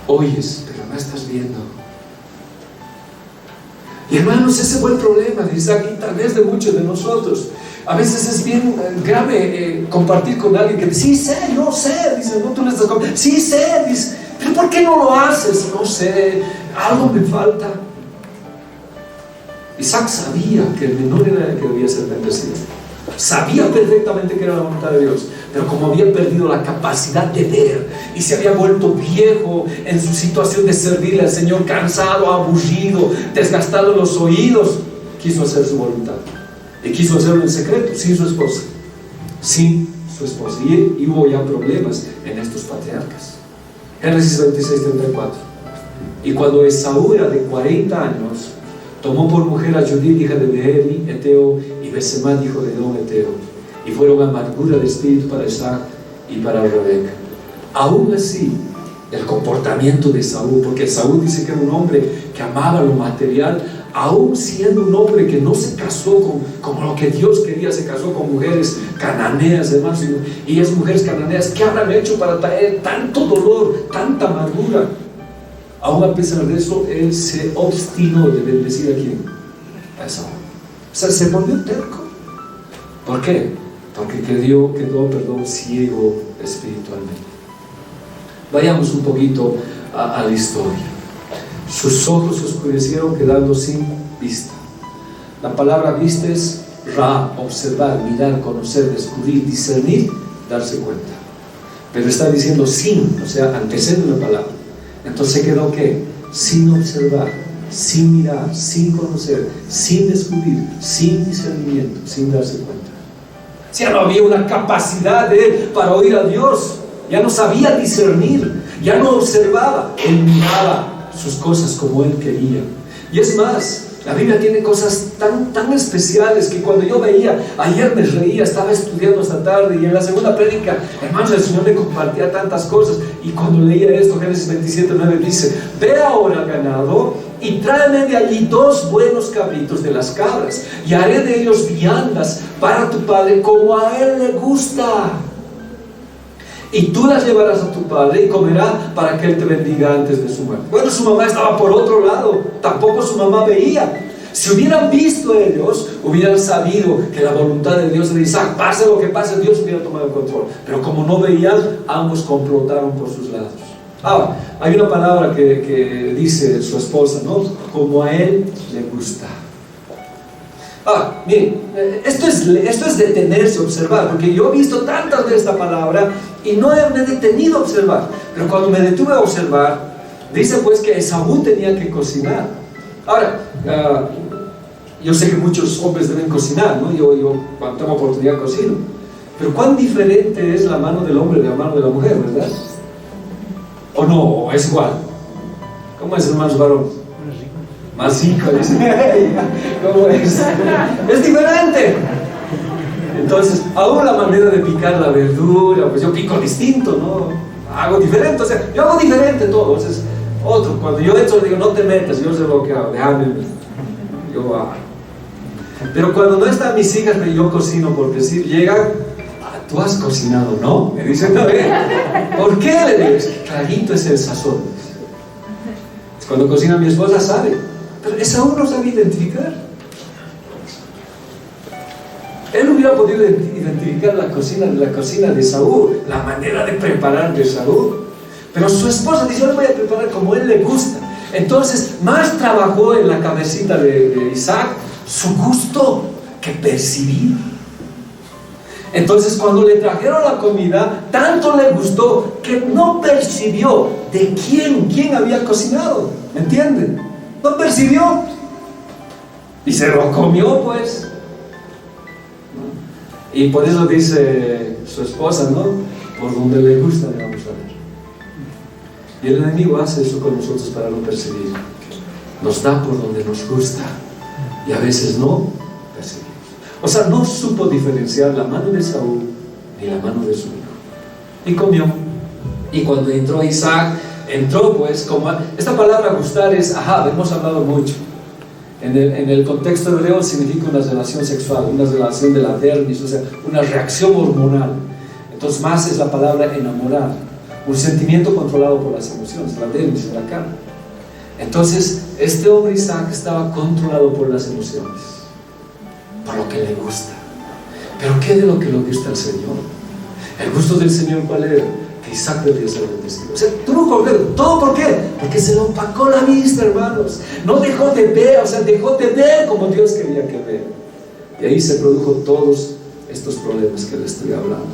Oyes, pero no estás viendo. Y hermanos, ese fue el problema de Isaac y tal vez de muchos de nosotros. A veces es bien grave compartir con alguien que dice: sí sé, yo sé, dice: no, tú no estás conmigo. Sí sé, dice: pero ¿por qué no lo haces? No sé, algo me falta. Isaac sabía que el menor era el que debía ser bendecido. Sabía perfectamente que era la voluntad de Dios, pero como había perdido la capacidad de ver y se había vuelto viejo en su situación de servirle al Señor, cansado, aburrido, desgastado los oídos, quiso hacer su voluntad. Y quiso hacerlo en secreto, sin su esposa. Sin su esposa. Y hubo ya problemas en estos patriarcas. Génesis 26:34. Y cuando Esaú era de 40 años, tomó por mujer a Judith, hija de Beeri, Eteo, y Besemat, hijo de Edom, Eteo. Y fueron amargura de espíritu para Isaac y para Rebeca. Aún así, el comportamiento de Esaú, porque Esaú dice que era un hombre que amaba lo material, aún siendo un hombre que no se casó con lo que Dios quería, se casó con mujeres cananeas, hermanos, y esas mujeres cananeas, ¿qué habrán hecho para traer tanto dolor, tanta amargura? Aún a pesar de eso, él se obstinó de bendecir a quién, a Esaú. O sea, se volvió terco. ¿Por qué? Porque quedó ciego espiritualmente. Vayamos un poquito a la historia. sus ojos se oscurecieron quedando sin vista. La palabra vista es ra, observar, mirar, conocer, descubrir, discernir, darse cuenta. Pero está diciendo sin, o sea, antecede una palabra. Entonces quedó ¿qué? Sin observar, sin mirar, sin conocer, sin descubrir, sin discernimiento, sin darse cuenta. Ya no había una capacidad de él para oír a Dios. Ya no sabía discernir, ya no observaba. Él miraba sus cosas como él quería. Y es más, la Biblia tiene cosas tan especiales que cuando yo veía, ayer me reía, estaba estudiando esta tarde y en la segunda prédica, hermanos, el Señor me compartía tantas cosas. Y cuando leía esto, Génesis 27:9 dice: ve ahora al ganado y tráeme de allí 2 buenos cabritos de las cabras, y haré de ellos viandas para tu padre como a él le gusta. Y tú las llevarás a tu padre y comerá para que él te bendiga antes de su muerte. Bueno, su mamá estaba por otro lado, tampoco su mamá veía. Si hubieran visto ellos, hubieran sabido que la voluntad de Dios era Isaac. Pase lo que pase, Dios hubiera tomado el control. Pero como no veían, ambos complotaron por sus lados. Ahora, hay una palabra que dice su esposa, ¿no? Como a él le gusta. Miren, esto es detenerse a observar, porque yo he visto tantas veces esta palabra y no me he detenido a observar. Pero cuando me detuve a observar, dice pues que Esaú tenía que cocinar. Ahora, yo sé que muchos hombres deben cocinar, ¿no? Yo cuando tengo oportunidad cocino. Pero cuán diferente es la mano del hombre de la mano de la mujer, ¿verdad? ¿O no? ¿O es igual? ¿Cómo es, hermanos varones? Más rico, dice. ¿Cómo es? Es diferente. Entonces, aún la manera de picar la verdura, pues yo pico distinto, ¿no? Hago diferente, o sea, yo hago diferente todo. Entonces, cuando yo entro, digo, no te metas, yo sé lo que hago, déjame. Yo hago. Pero cuando no están mis hijas, yo cocino, porque si llegan, tú has cocinado, ¿no? Me dicen, no, ¿por qué? Le digo, es que clarito es el sazón. Cuando cocina mi esposa sabe, pero Esaú no sabe identificar. Él hubiera podido identificar la cocina de Esaú, la manera de preparar de Esaú, pero su esposa dice: yo le voy a preparar como él le gusta. Entonces más trabajó en la cabecita de Isaac su gusto que percibir. Entonces cuando le trajeron la comida, tanto le gustó que no percibió de quién había cocinado. ¿Me entienden? No percibió y se lo comió, pues. Y por eso dice su esposa, ¿no? Por donde le gusta le vamos a ver. Y el enemigo hace eso con nosotros para no percibir. Nos da por donde nos gusta y a veces no percibimos. O sea, no supo diferenciar la mano de Saúl ni la mano de su hijo. Y comió. Y cuando entró Isaac, entró pues como... Esta palabra gustar es ahab, hemos hablado mucho. En el contexto hebreo significa una relación sexual, una relación de la dermis, o sea, una reacción hormonal. Entonces más es la palabra enamorar, un sentimiento controlado por las emociones, la dermis, la carne. Entonces este hombre Isaac estaba controlado por las emociones, por lo que le gusta. Pero ¿qué de lo que le gusta al Señor? El gusto del Señor, ¿cuál era? Que Isaac debía ser bendecido. O sea, tuvo cordero. ¿Todo por qué? Porque se le opacó la vista, hermanos. No dejó de ver, o sea, dejó de ver como Dios quería que vea. Y ahí se produjo todos estos problemas que les estoy hablando.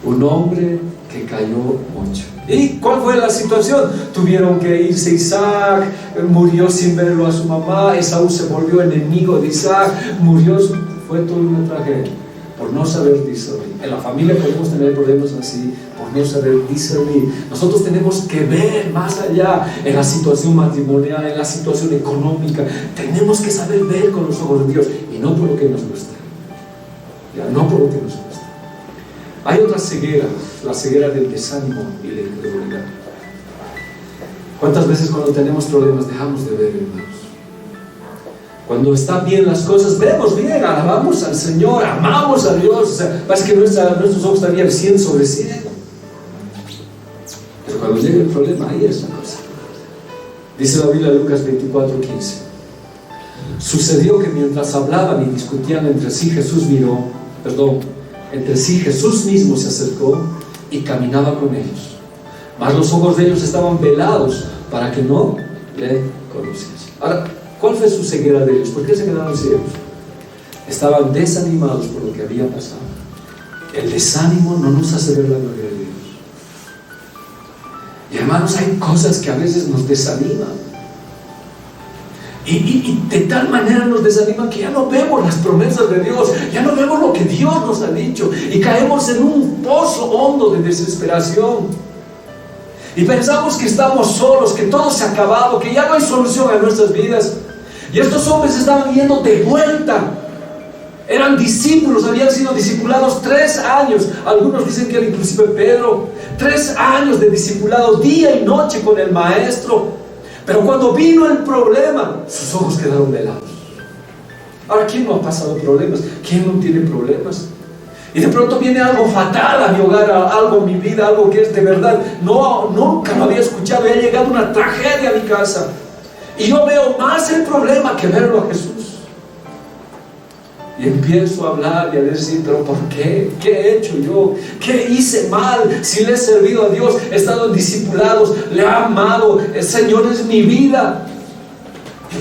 Un hombre que cayó mucho. ¿Y cuál fue la situación? Tuvieron que irse Isaac, murió sin verlo a su mamá, Esaú se volvió enemigo de Isaac, murió, fue toda una tragedia. Por no saber discernir. En la familia podemos tener problemas así, por no saber discernir. Nosotros tenemos que ver más allá en la situación matrimonial, en la situación económica. Tenemos que saber ver con los ojos de Dios y no por lo que nos gusta. Ya, no por lo que nos gusta. Hay otra ceguera, la ceguera del desánimo y la incredulidad. ¿Cuántas veces cuando tenemos problemas dejamos de ver, hermanos? Cuando están bien las cosas, vemos bien, alabamos al Señor, amamos a Dios. O sea, parece que nuestros ojos están bien 100 sobre 100. Pero cuando llega el problema, ahí es la cosa. Dice la Biblia, Lucas 24:15. Sucedió que mientras hablaban y discutían entre sí, Jesús mismo se acercó y caminaba con ellos. Mas los ojos de ellos estaban velados para que no le conocidas. Ahora, ¿cuál fue su ceguera de ellos? ¿Por qué se quedaron ciegos? Estaban desanimados por lo que había pasado. El desánimo no nos hace ver la gloria de Dios. Y hermanos, hay cosas que a veces nos desaniman. Y de tal manera nos desanima que ya no vemos las promesas de Dios, ya no vemos lo que Dios nos ha dicho, y caemos en un pozo hondo de desesperación. Y pensamos que estamos solos, que todo se ha acabado, que ya no hay solución a nuestras vidas. Y estos hombres estaban yendo de vuelta. Eran discípulos, habían sido discipulados 3 años. Algunos dicen que era inclusive Pedro. 3 años de discipulados, día y noche con el maestro. Pero cuando vino el problema, sus ojos quedaron velados. Ahora, ¿quién no ha pasado problemas? ¿Quién no tiene problemas? Y de pronto viene algo fatal a mi hogar, algo en mi vida, algo que es de verdad. Nunca lo había escuchado. Ha llegado una tragedia a mi casa. Y yo veo más el problema que verlo a Jesús. Y empiezo a hablar y a decir, pero ¿por qué? ¿Qué he hecho yo? ¿Qué hice mal? Si le he servido a Dios, he estado en discipulados, le he amado, el Señor es mi vida.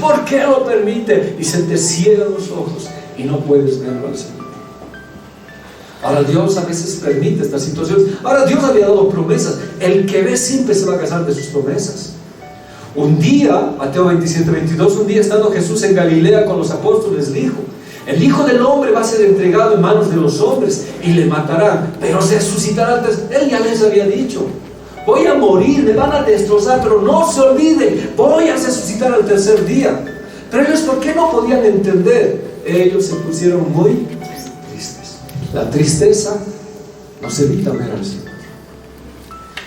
¿Por qué lo permite? Y se te ciegan los ojos y no puedes verlo al Señor. Ahora Dios a veces permite estas situaciones. Ahora Dios había dado promesas. El que ve siempre se va a casar de sus promesas. Un día, Mateo 27:22, un día estando Jesús en Galilea con los apóstoles, dijo: el Hijo del Hombre va a ser entregado en manos de los hombres y le matarán, pero resucitará. Él ya les había dicho: voy a morir, me van a destrozar, pero no se olviden, voy a resucitar al tercer día. Pero ellos, ¿por qué no podían entender? Ellos se pusieron muy tristes. La tristeza nos evita ver al Señor.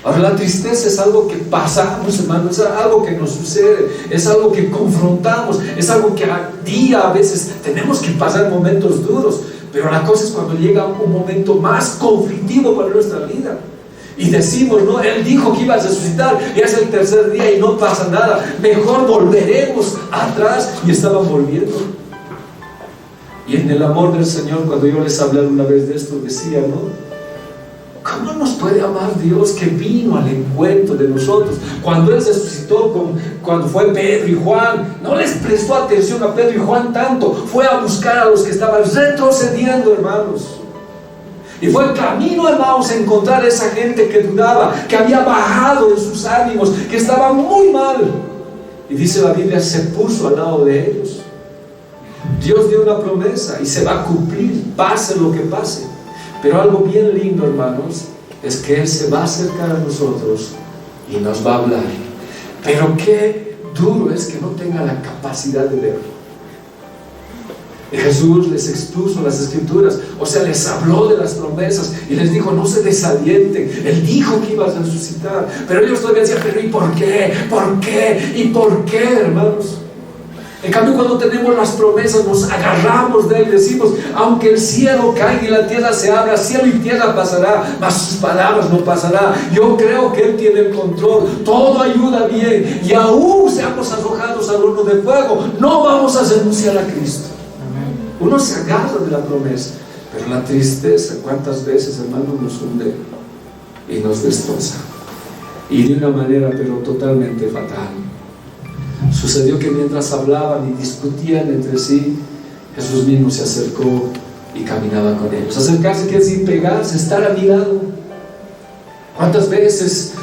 Ahora, la tristeza es algo que pasamos, hermano, es algo que nos sucede, es algo que confrontamos, es algo que a día a veces tenemos que pasar momentos duros, pero la cosa es cuando llega un momento más conflictivo para nuestra vida y decimos, no, Él dijo que iba a resucitar, ya es el tercer día y no pasa nada, mejor volveremos atrás. Y estaban volviendo. Y en el amor del Señor, cuando yo les hablé una vez de esto, decía, ¿no? ¿Cómo nos puede amar Dios, que vino al encuentro de nosotros? Cuando Él resucitó, cuando fue Pedro y Juan, no les prestó atención a Pedro y Juan tanto, fue a buscar a los que estaban retrocediendo, hermanos. Y fue el camino, hermanos, a encontrar a esa gente que dudaba, que había bajado en sus ánimos, que estaba muy mal. Y dice la Biblia, se puso al lado de ellos. Dios dio una promesa y se va a cumplir, pase lo que pase. Pero algo bien lindo, hermanos, es que Él se va a acercar a nosotros y nos va a hablar. Pero qué duro es que no tenga la capacidad de verlo. Y Jesús les expuso las Escrituras, o sea, les habló de las promesas y les dijo, no se desalienten. Él dijo que iba a resucitar, pero ellos todavía decían, pero ¿y por qué? ¿Por qué? ¿Y por qué, hermanos? En cambio, cuando tenemos las promesas, nos agarramos de Él y decimos, aunque el cielo caiga y la tierra se abra, cielo y tierra pasará, mas sus palabras no pasará. Yo creo que Él tiene el control, todo ayuda bien, y aún seamos arrojados al horno de fuego, no vamos a renunciar a Cristo. Uno se agarra de la promesa, pero la tristeza, ¿cuántas veces, hermanos, nos hunde y nos destroza? Y de una manera, pero totalmente fatal. Sucedió que mientras hablaban y discutían entre sí, Jesús mismo se acercó y caminaba con ellos. Acercarse quiere decir pegarse, estar a mi lado. ¿Cuántas veces,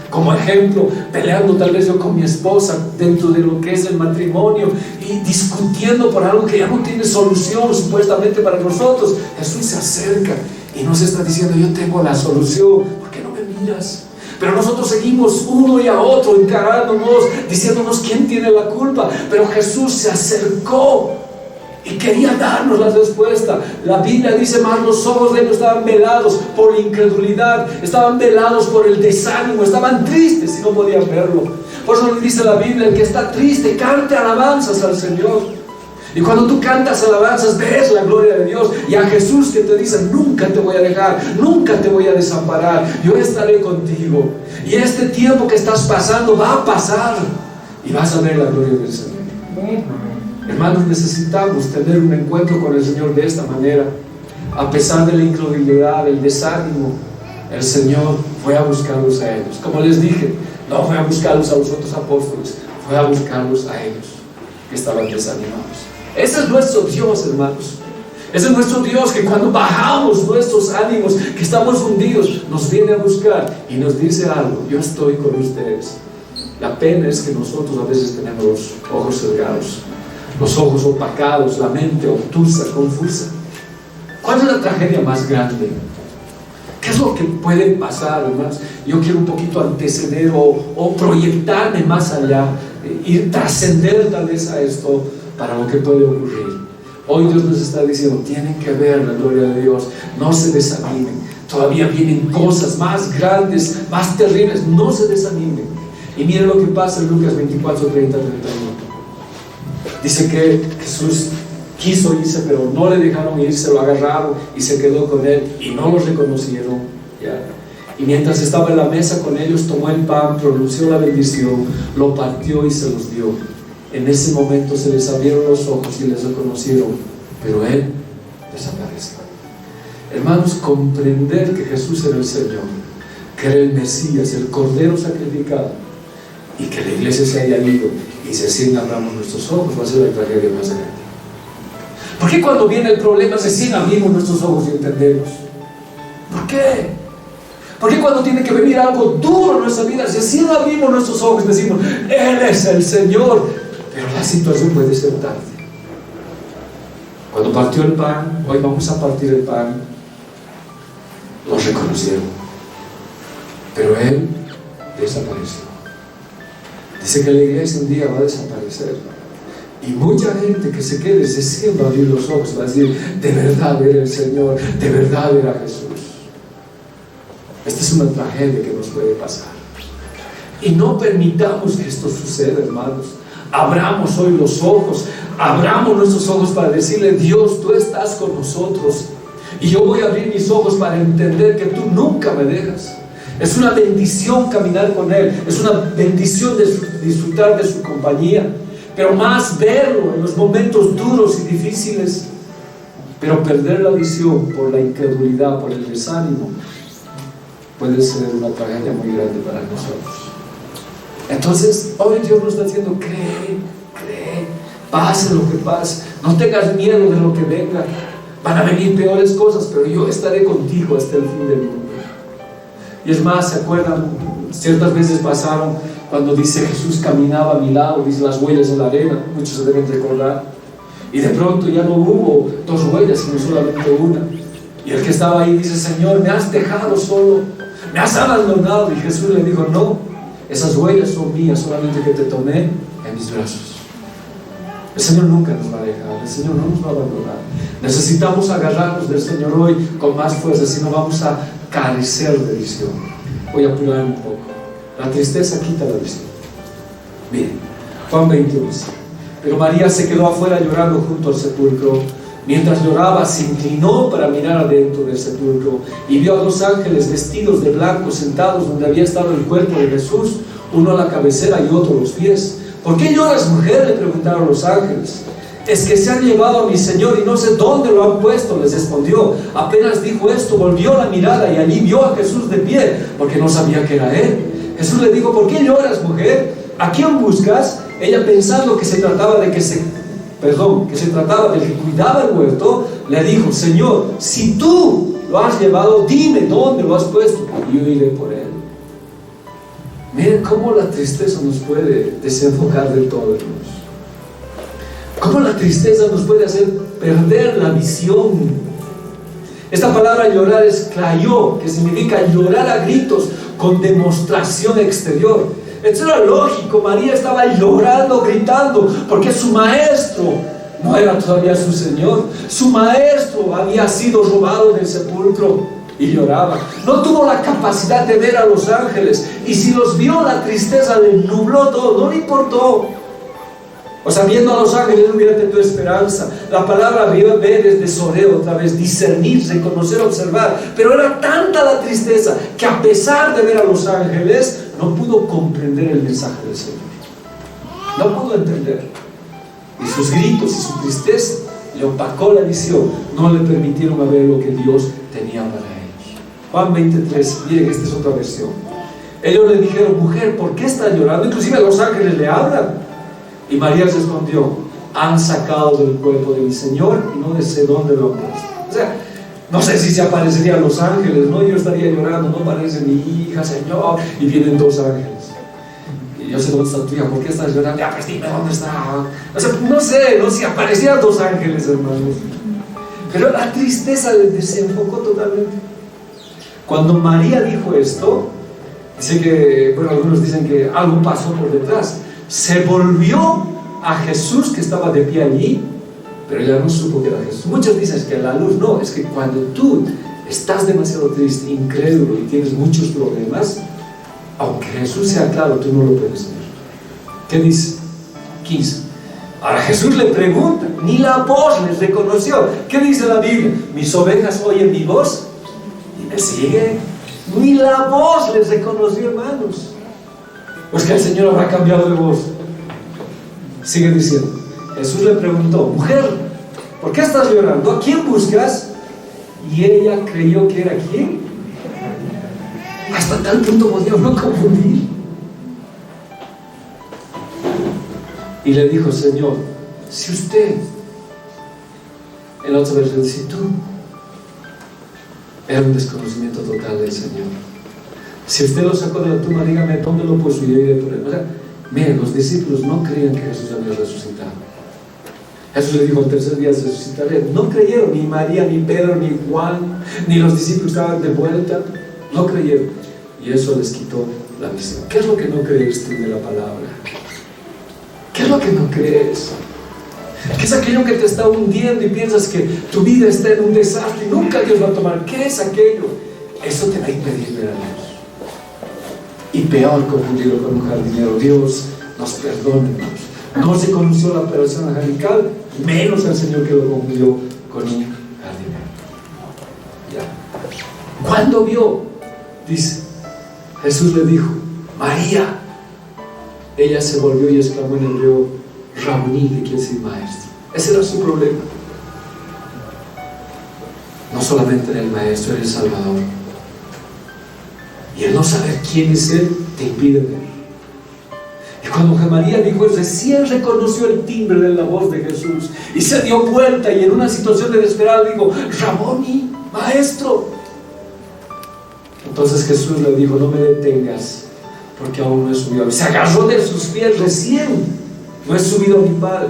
como ejemplo, peleando tal vez yo con mi esposa dentro de lo que es el matrimonio y discutiendo por algo que ya no tiene solución supuestamente para nosotros? Jesús se acerca y nos está diciendo, yo tengo la solución, ¿por qué no me miras? Pero nosotros seguimos uno y a otro encarándonos, diciéndonos quién tiene la culpa. Pero Jesús se acercó y quería darnos la respuesta. La Biblia dice, más los ojos de ellos estaban velados por la incredulidad, estaban velados por el desánimo, estaban tristes y no podían verlo. Por eso dice la Biblia, el que está triste, cante alabanzas al Señor. Y cuando tú cantas alabanzas, ves la gloria de Dios y a Jesús que te dice, nunca te voy a dejar, nunca te voy a desamparar, yo estaré contigo. Y este tiempo que estás pasando va a pasar y vas a ver la gloria del Señor. Hermanos, necesitamos tener un encuentro con el Señor de esta manera. A pesar de la incredulidad, el desánimo, el Señor fue a buscarlos a ellos. Como les dije, no fue a buscarlos a los otros apóstoles, fue a buscarlos a ellos que estaban desanimados. Ese es nuestro Dios, hermanos. Ese es nuestro Dios, que cuando bajamos nuestros ánimos, que estamos hundidos, nos viene a buscar y nos dice algo: yo estoy con ustedes. La pena es que nosotros a veces tenemos los ojos cerrados, los ojos opacados, la mente obtusa, confusa. ¿Cuál es la tragedia más grande? ¿Qué es lo que puede pasar, hermanos? Yo quiero un poquito anteceder o proyectarme más allá, ir trascender tal vez a esto para lo que puede ocurrir. Hoy Dios nos está diciendo: tienen que ver la gloria de Dios, no se desanimen, todavía vienen cosas más grandes, más terribles, no se desanimen. Y miren lo que pasa en Lucas 24, 30, 31. Dice que Jesús quiso irse, pero no le dejaron ir, se lo agarraron y se quedó con él y no lo reconocieron. ¿Ya? Y mientras estaba en la mesa con ellos, tomó el pan, pronunció la bendición, lo partió y se los dio. En ese momento se les abrieron los ojos y les reconocieron, pero él desapareció. Hermanos, comprender que Jesús era el Señor, que era el Mesías, el Cordero sacrificado, y que la iglesia se haya ido y recién abramos nuestros ojos, va a ser la tragedia más grande. ¿Por qué cuando viene el problema recién abrimos nuestros ojos y entendemos? ¿Por qué? ¿Por qué cuando tiene que venir algo duro en nuestra vida recién abrimos nuestros ojos y decimos: Él es el Señor? Pero la situación puede ser tarde. Cuando partió el pan, hoy vamos a partir el pan, lo reconocieron, pero él desapareció. Dice que la iglesia un día va a desaparecer, y mucha gente que se quede deseando abrir los ojos va a decir: de verdad era el Señor, de verdad era Jesús. Esta es una tragedia que nos puede pasar, y no permitamos que esto suceda, hermanos. Abramos hoy los ojos, abramos nuestros ojos para decirle: Dios, tú estás con nosotros, y yo voy a abrir mis ojos para entender que tú nunca me dejas. Es una bendición caminar con Él, es una bendición disfrutar de su compañía, pero más verlo en los momentos duros y difíciles. Pero perder la visión por la incredulidad, por el desánimo, puede ser una tragedia muy grande para nosotros. Entonces, hoy Dios nos está diciendo: cree, pase lo que pase, no tengas miedo de lo que venga. Van a venir peores cosas, pero yo estaré contigo hasta el fin del mundo. Y es más, ¿se acuerdan? Ciertas veces pasaron cuando dice Jesús caminaba a mi lado, dice las huellas en la arena, muchos se deben recordar, y de pronto ya no hubo 2 huellas, sino solamente una. Y el que estaba ahí dice: Señor, me has dejado solo, me has abandonado. Y Jesús le dijo: no, esas huellas son mías, solamente que te tomé en mis brazos. El Señor nunca nos va a dejar, el Señor no nos va a abandonar. Necesitamos agarrarnos del Señor hoy con más fuerza, si no vamos a carecer de visión. Voy a apurar un poco. La tristeza quita la visión. Miren, Juan 21 dice: pero María se quedó afuera llorando junto al sepulcro. Mientras lloraba, se inclinó para mirar adentro del sepulcro y vio a 2 ángeles vestidos de blanco sentados donde había estado el cuerpo de Jesús, uno a la cabecera y otro a los pies. ¿Por qué lloras, mujer?, le preguntaron los ángeles. Es que se han llevado a mi Señor y no sé dónde lo han puesto, les respondió. Apenas dijo esto, volvió la mirada y allí vio a Jesús de pie, porque no sabía que era él. Jesús le dijo: ¿por qué lloras, mujer? ¿A quién buscas? Ella, pensando que se trataba del que cuidaba el muerto, le dijo: Señor, si tú lo has llevado, dime dónde lo has puesto y yo iré por él. Miren cómo la tristeza nos puede desenfocar del todo, hermanos. Cómo la tristeza nos puede hacer perder la visión. Esta palabra llorar es clayó, que significa llorar a gritos con demostración exterior. Esto era lógico, María estaba llorando, gritando, porque su maestro no era todavía su Señor. Su maestro había sido robado del sepulcro y lloraba. No tuvo la capacidad de ver a los ángeles, y si los vio, la tristeza le nubló todo, no le importó. O sea, viendo a los ángeles no hubiera tenido esperanza. La palabra ver es de soreo, otra vez, discernir, reconocer, observar. Pero era tanta la tristeza que, a pesar de ver a los ángeles, no pudo comprender el mensaje del Señor. No pudo entender. Y sus gritos y su tristeza le opacó la visión, no le permitieron ver lo que Dios tenía para ellos. Juan 23, miren, esta es otra versión. Ellos le dijeron: mujer, ¿por qué estás llorando? Inclusive los ángeles le hablan. Y María respondió: han sacado del cuerpo de mi Señor y no sé dónde lo han puesto. O sea, no sé si se aparecerían los ángeles, ¿no? Yo estaría llorando: no aparece mi hija, Señor. Y vienen dos ángeles. Y yo sé dónde está tu hija, ¿por qué estás llorando? Ya, pues dime dónde está. O sea, no sé, no, si aparecieran dos ángeles, hermanos. Pero la tristeza les desenfocó totalmente. Cuando María dijo esto, dice que, bueno, algunos dicen que algo pasó por detrás. Se volvió a Jesús, que estaba de pie allí, pero ella no supo que era Jesús. Muchos dicen que la luz no, es que cuando tú estás demasiado triste, incrédulo y tienes muchos problemas, aunque Jesús sea claro, tú no lo puedes ver. ¿Qué dice? 15. Ahora Jesús le pregunta, ni la voz les reconoció. ¿Qué dice la Biblia? Mis ovejas oyen mi voz y me siguen. Ni la voz les reconoció, hermanos. Pues que el Señor habrá cambiado de voz. Sigue diciendo. Jesús le preguntó: mujer, ¿por qué estás llorando? ¿A quién buscas? Y ella creyó que era ¿quién? Hasta tal punto podía uno confundir. Y le dijo: Señor, si usted, en la otra versión dice tú, era un desconocimiento total del Señor. Si usted lo sacó de la tumba, dígame dónde lo puso y yo iré por él. O sea, miren, los discípulos no creían que Jesús había resucitado. Jesús le dijo: el tercer día resucitaré. No creyeron, ni María, ni Pedro, ni Juan, ni los discípulos estaban de vuelta. No creyeron. Y eso les quitó la visión. ¿Qué es lo que no crees tú de la palabra? ¿Qué es lo que no crees? ¿Qué es aquello que te está hundiendo y piensas que tu vida está en un desastre y nunca Dios va a tomar? ¿Qué es aquello? Eso te va a impedir ver a Dios. Y peor, confundirlo con un jardinero. Dios nos perdone, hermanos. No se conoció la operación angelical, menos al Señor que lo confundió con un jardinero. Ya. ¿Cuándo vio? Dice, Jesús le dijo: María. Ella se volvió y exclamó en hebreo: Rabuni, que quiere decir maestro. Ese era su problema. No solamente era el maestro, era el Salvador. Y el no saber quién es Él te impide ver. Y cuando María dijo eso, recién reconoció el timbre de la voz de Jesús y se dio vuelta y en una situación de desesperada dijo: Raboni, maestro. Entonces Jesús le dijo: no me detengas, porque aún no he subido. Se agarró de sus pies: recién no he subido a mi Padre.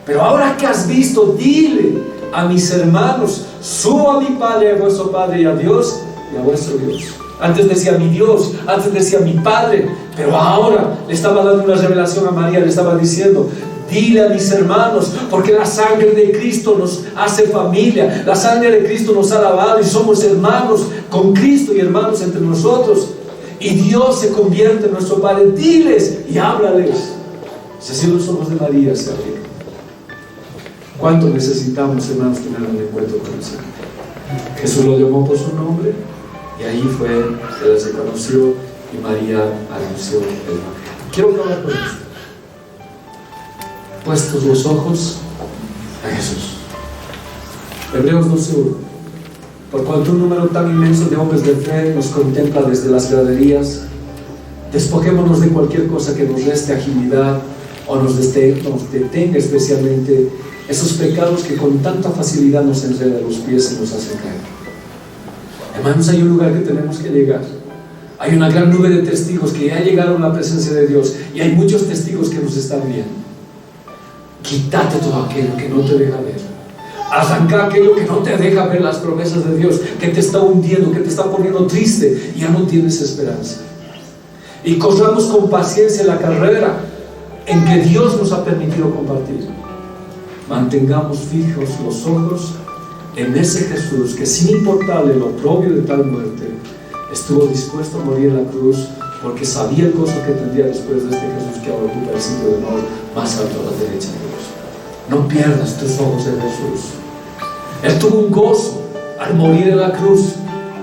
Pero ahora que has visto, dile a mis hermanos: subo a mi Padre, a vuestro Padre, y a Dios y a vuestro Dios. Antes decía mi Dios, antes decía mi Padre, pero ahora le estaba dando una revelación a María. Le estaba diciendo: dile a mis hermanos, porque la sangre de Cristo nos hace familia. La sangre de Cristo nos ha lavado y somos hermanos con Cristo y hermanos entre nosotros. Y Dios se convierte en nuestro Padre. Diles y háblales. Si así los ojos de María se abrieron. ¿Cuánto necesitamos, hermanos, tener un encuentro con el Señor? Jesús lo llamó por su nombre y ahí fue que les reconoció y María anunció el Evangelio. Quiero acabar con esto. Puestos los ojos a Jesús. Hebreos 12:1. Por cuanto un número tan inmenso de hombres de fe nos contempla desde las graderías, despojémonos de cualquier cosa que nos reste agilidad o nos detenga, especialmente esos pecados que con tanta facilidad nos enredan los pies y nos hacen caer. Hermanos, hay un lugar que tenemos que llegar. Hay una gran nube de testigos que ya llegaron a la presencia de Dios y hay muchos testigos que nos están viendo. Quítate todo aquello que no te deja ver. Arranca aquello que no te deja ver las promesas de Dios, que te está hundiendo, que te está poniendo triste y ya no tienes esperanza. Y corramos con paciencia la carrera en que Dios nos ha permitido compartir. Mantengamos fijos los ojos en ese Jesús que, sin importarle lo propio de tal muerte, estuvo dispuesto a morir en la cruz porque sabía el gozo que tendría después de este Jesús que ahora ocupa el sitio de honor más alto a la derecha de Dios. No pierdas tus ojos en Jesús. Él tuvo un gozo al morir en la cruz.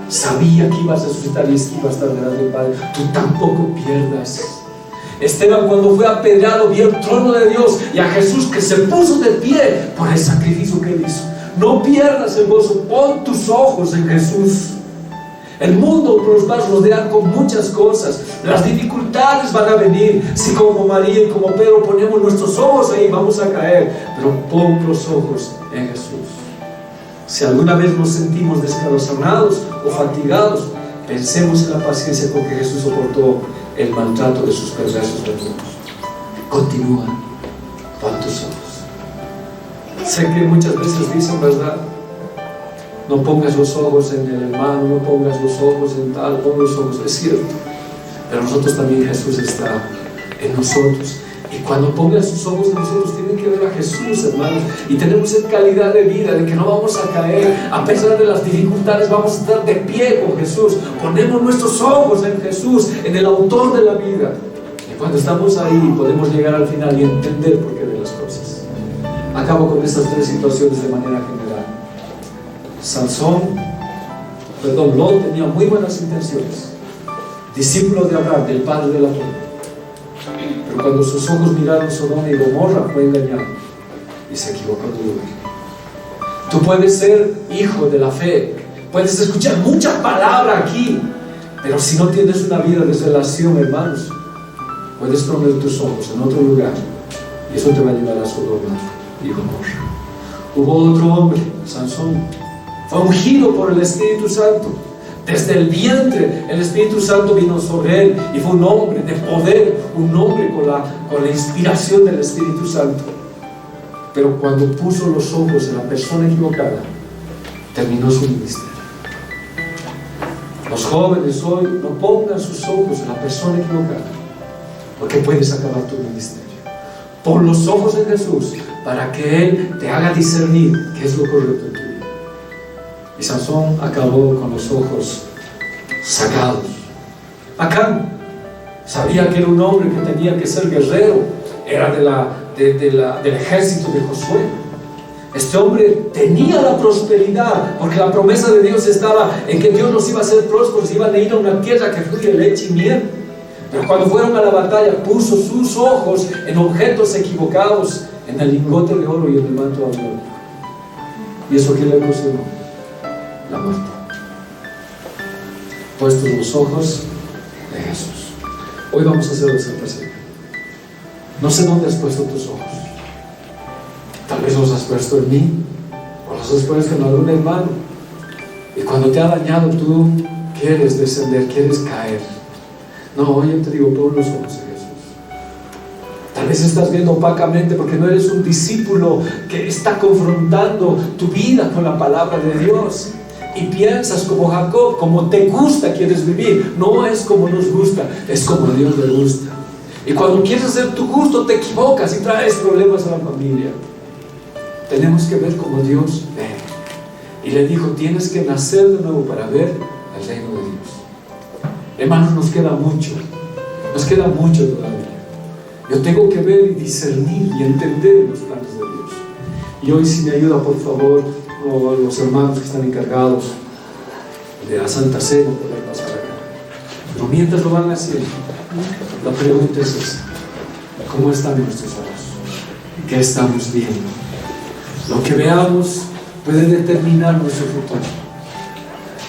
Sabía que ibas a resucitar y iba a estar delante del Padre. Tú tampoco pierdas. Esteban, cuando fue apedreado, vio el trono de Dios y a Jesús que se puso de pie por el sacrificio que él hizo. No pierdas el gozo. Pon tus ojos en Jesús. El mundo nos va a rodear con muchas cosas. Las dificultades van a venir. Si como María y como Pedro ponemos nuestros ojos ahí, vamos a caer. Pero pon los ojos en Jesús. Si alguna vez nos sentimos descalazonados o fatigados, pensemos en la paciencia con que Jesús soportó el maltrato de sus perversos verdugos. Continúa, pon tus ojos. Sé que muchas veces dicen, ¿verdad? No pongas los ojos en el hermano, no pongas los ojos en tal, pon los ojos. Es cierto, pero nosotros también, Jesús está en nosotros. Y cuando pongan sus ojos en nosotros, tienen que ver a Jesús, hermanos. Y tenemos esa calidad de vida, de que no vamos a caer. A pesar de las dificultades, vamos a estar de pie con Jesús. Ponemos nuestros ojos en Jesús, en el autor de la vida. Y cuando estamos ahí, podemos llegar al final y entender por qué de las cosas. Acabo con estas tres situaciones de manera general. Lot tenía muy buenas intenciones, discípulo de Abraham, del padre de la fe, pero cuando sus ojos miraron Sodoma y Gomorra, fue engañado y se equivocó de lugar. Tú puedes ser hijo de la fe, puedes escuchar mucha palabra aquí, pero si no tienes una vida de relación, hermanos, puedes poner tus ojos en otro lugar y eso te va a llevar a Sodoma y Gomorra. Hubo otro hombre, Sansón. Fue ungido por el Espíritu Santo. Desde el vientre el Espíritu Santo vino sobre él y fue un hombre de poder, un hombre con la inspiración del Espíritu Santo. Pero cuando puso los ojos en la persona equivocada, terminó su ministerio. Los jóvenes hoy no pongan sus ojos en la persona equivocada, porque puedes acabar tu ministerio. Pon los ojos en Jesús para que Él te haga discernir qué es lo correcto en tu vida. Y Sansón acabó con los ojos sacados. Acán sabía que era un hombre que tenía que ser guerrero, era del ejército de Josué. Este hombre tenía la prosperidad, porque la promesa de Dios estaba en que Dios los iba a hacer prósperos, iban a ir a una tierra que fluye leche y miel. Pero cuando fueron a la batalla, puso sus ojos en objetos equivocados, en el lingote de oro y en el manto babilónico. ¿Y eso qué le ocasionó? La muerte. Puestos los ojos de Jesús. Hoy vamos a hacer esa presente. No sé dónde has puesto tus ojos. Tal vez los has puesto en mí, o los has puesto en algún hermano. Y cuando te ha dañado, tú quieres descender, quieres caer. No, hoy yo te digo, pon los ojos en Jesús. Tal vez estás viendo opacamente porque no eres un discípulo que está confrontando tu vida con la palabra de Dios. Y piensas como Jacob, como te gusta quieres vivir. No es como nos gusta, es como a Dios le gusta. Y cuando quieres hacer tu gusto, te equivocas y traes problemas a la familia. Tenemos que ver como Dios ve. Y le dijo, tienes que nacer de nuevo para ver el reino de Dios. Hermanos, nos queda mucho todavía. Yo tengo que ver y discernir y entender los planes de Dios. Y hoy, si me ayuda, por favor, o los hermanos que están encargados de la Santa Cena, poder pasar acá. Pero mientras lo van haciendo, la pregunta es esa: ¿cómo están nuestros ojos? ¿Qué estamos viendo? Lo que veamos puede determinar nuestro futuro.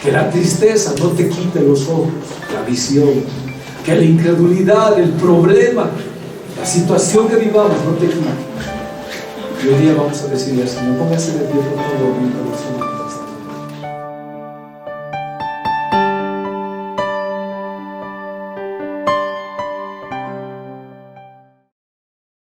Que la tristeza no te quite los ojos, la visión. Que la incredulidad, el problema, la situación que vivamos no te quite. Y hoy día vamos a decirle al Señor, póngase de pie, por favor, mientras los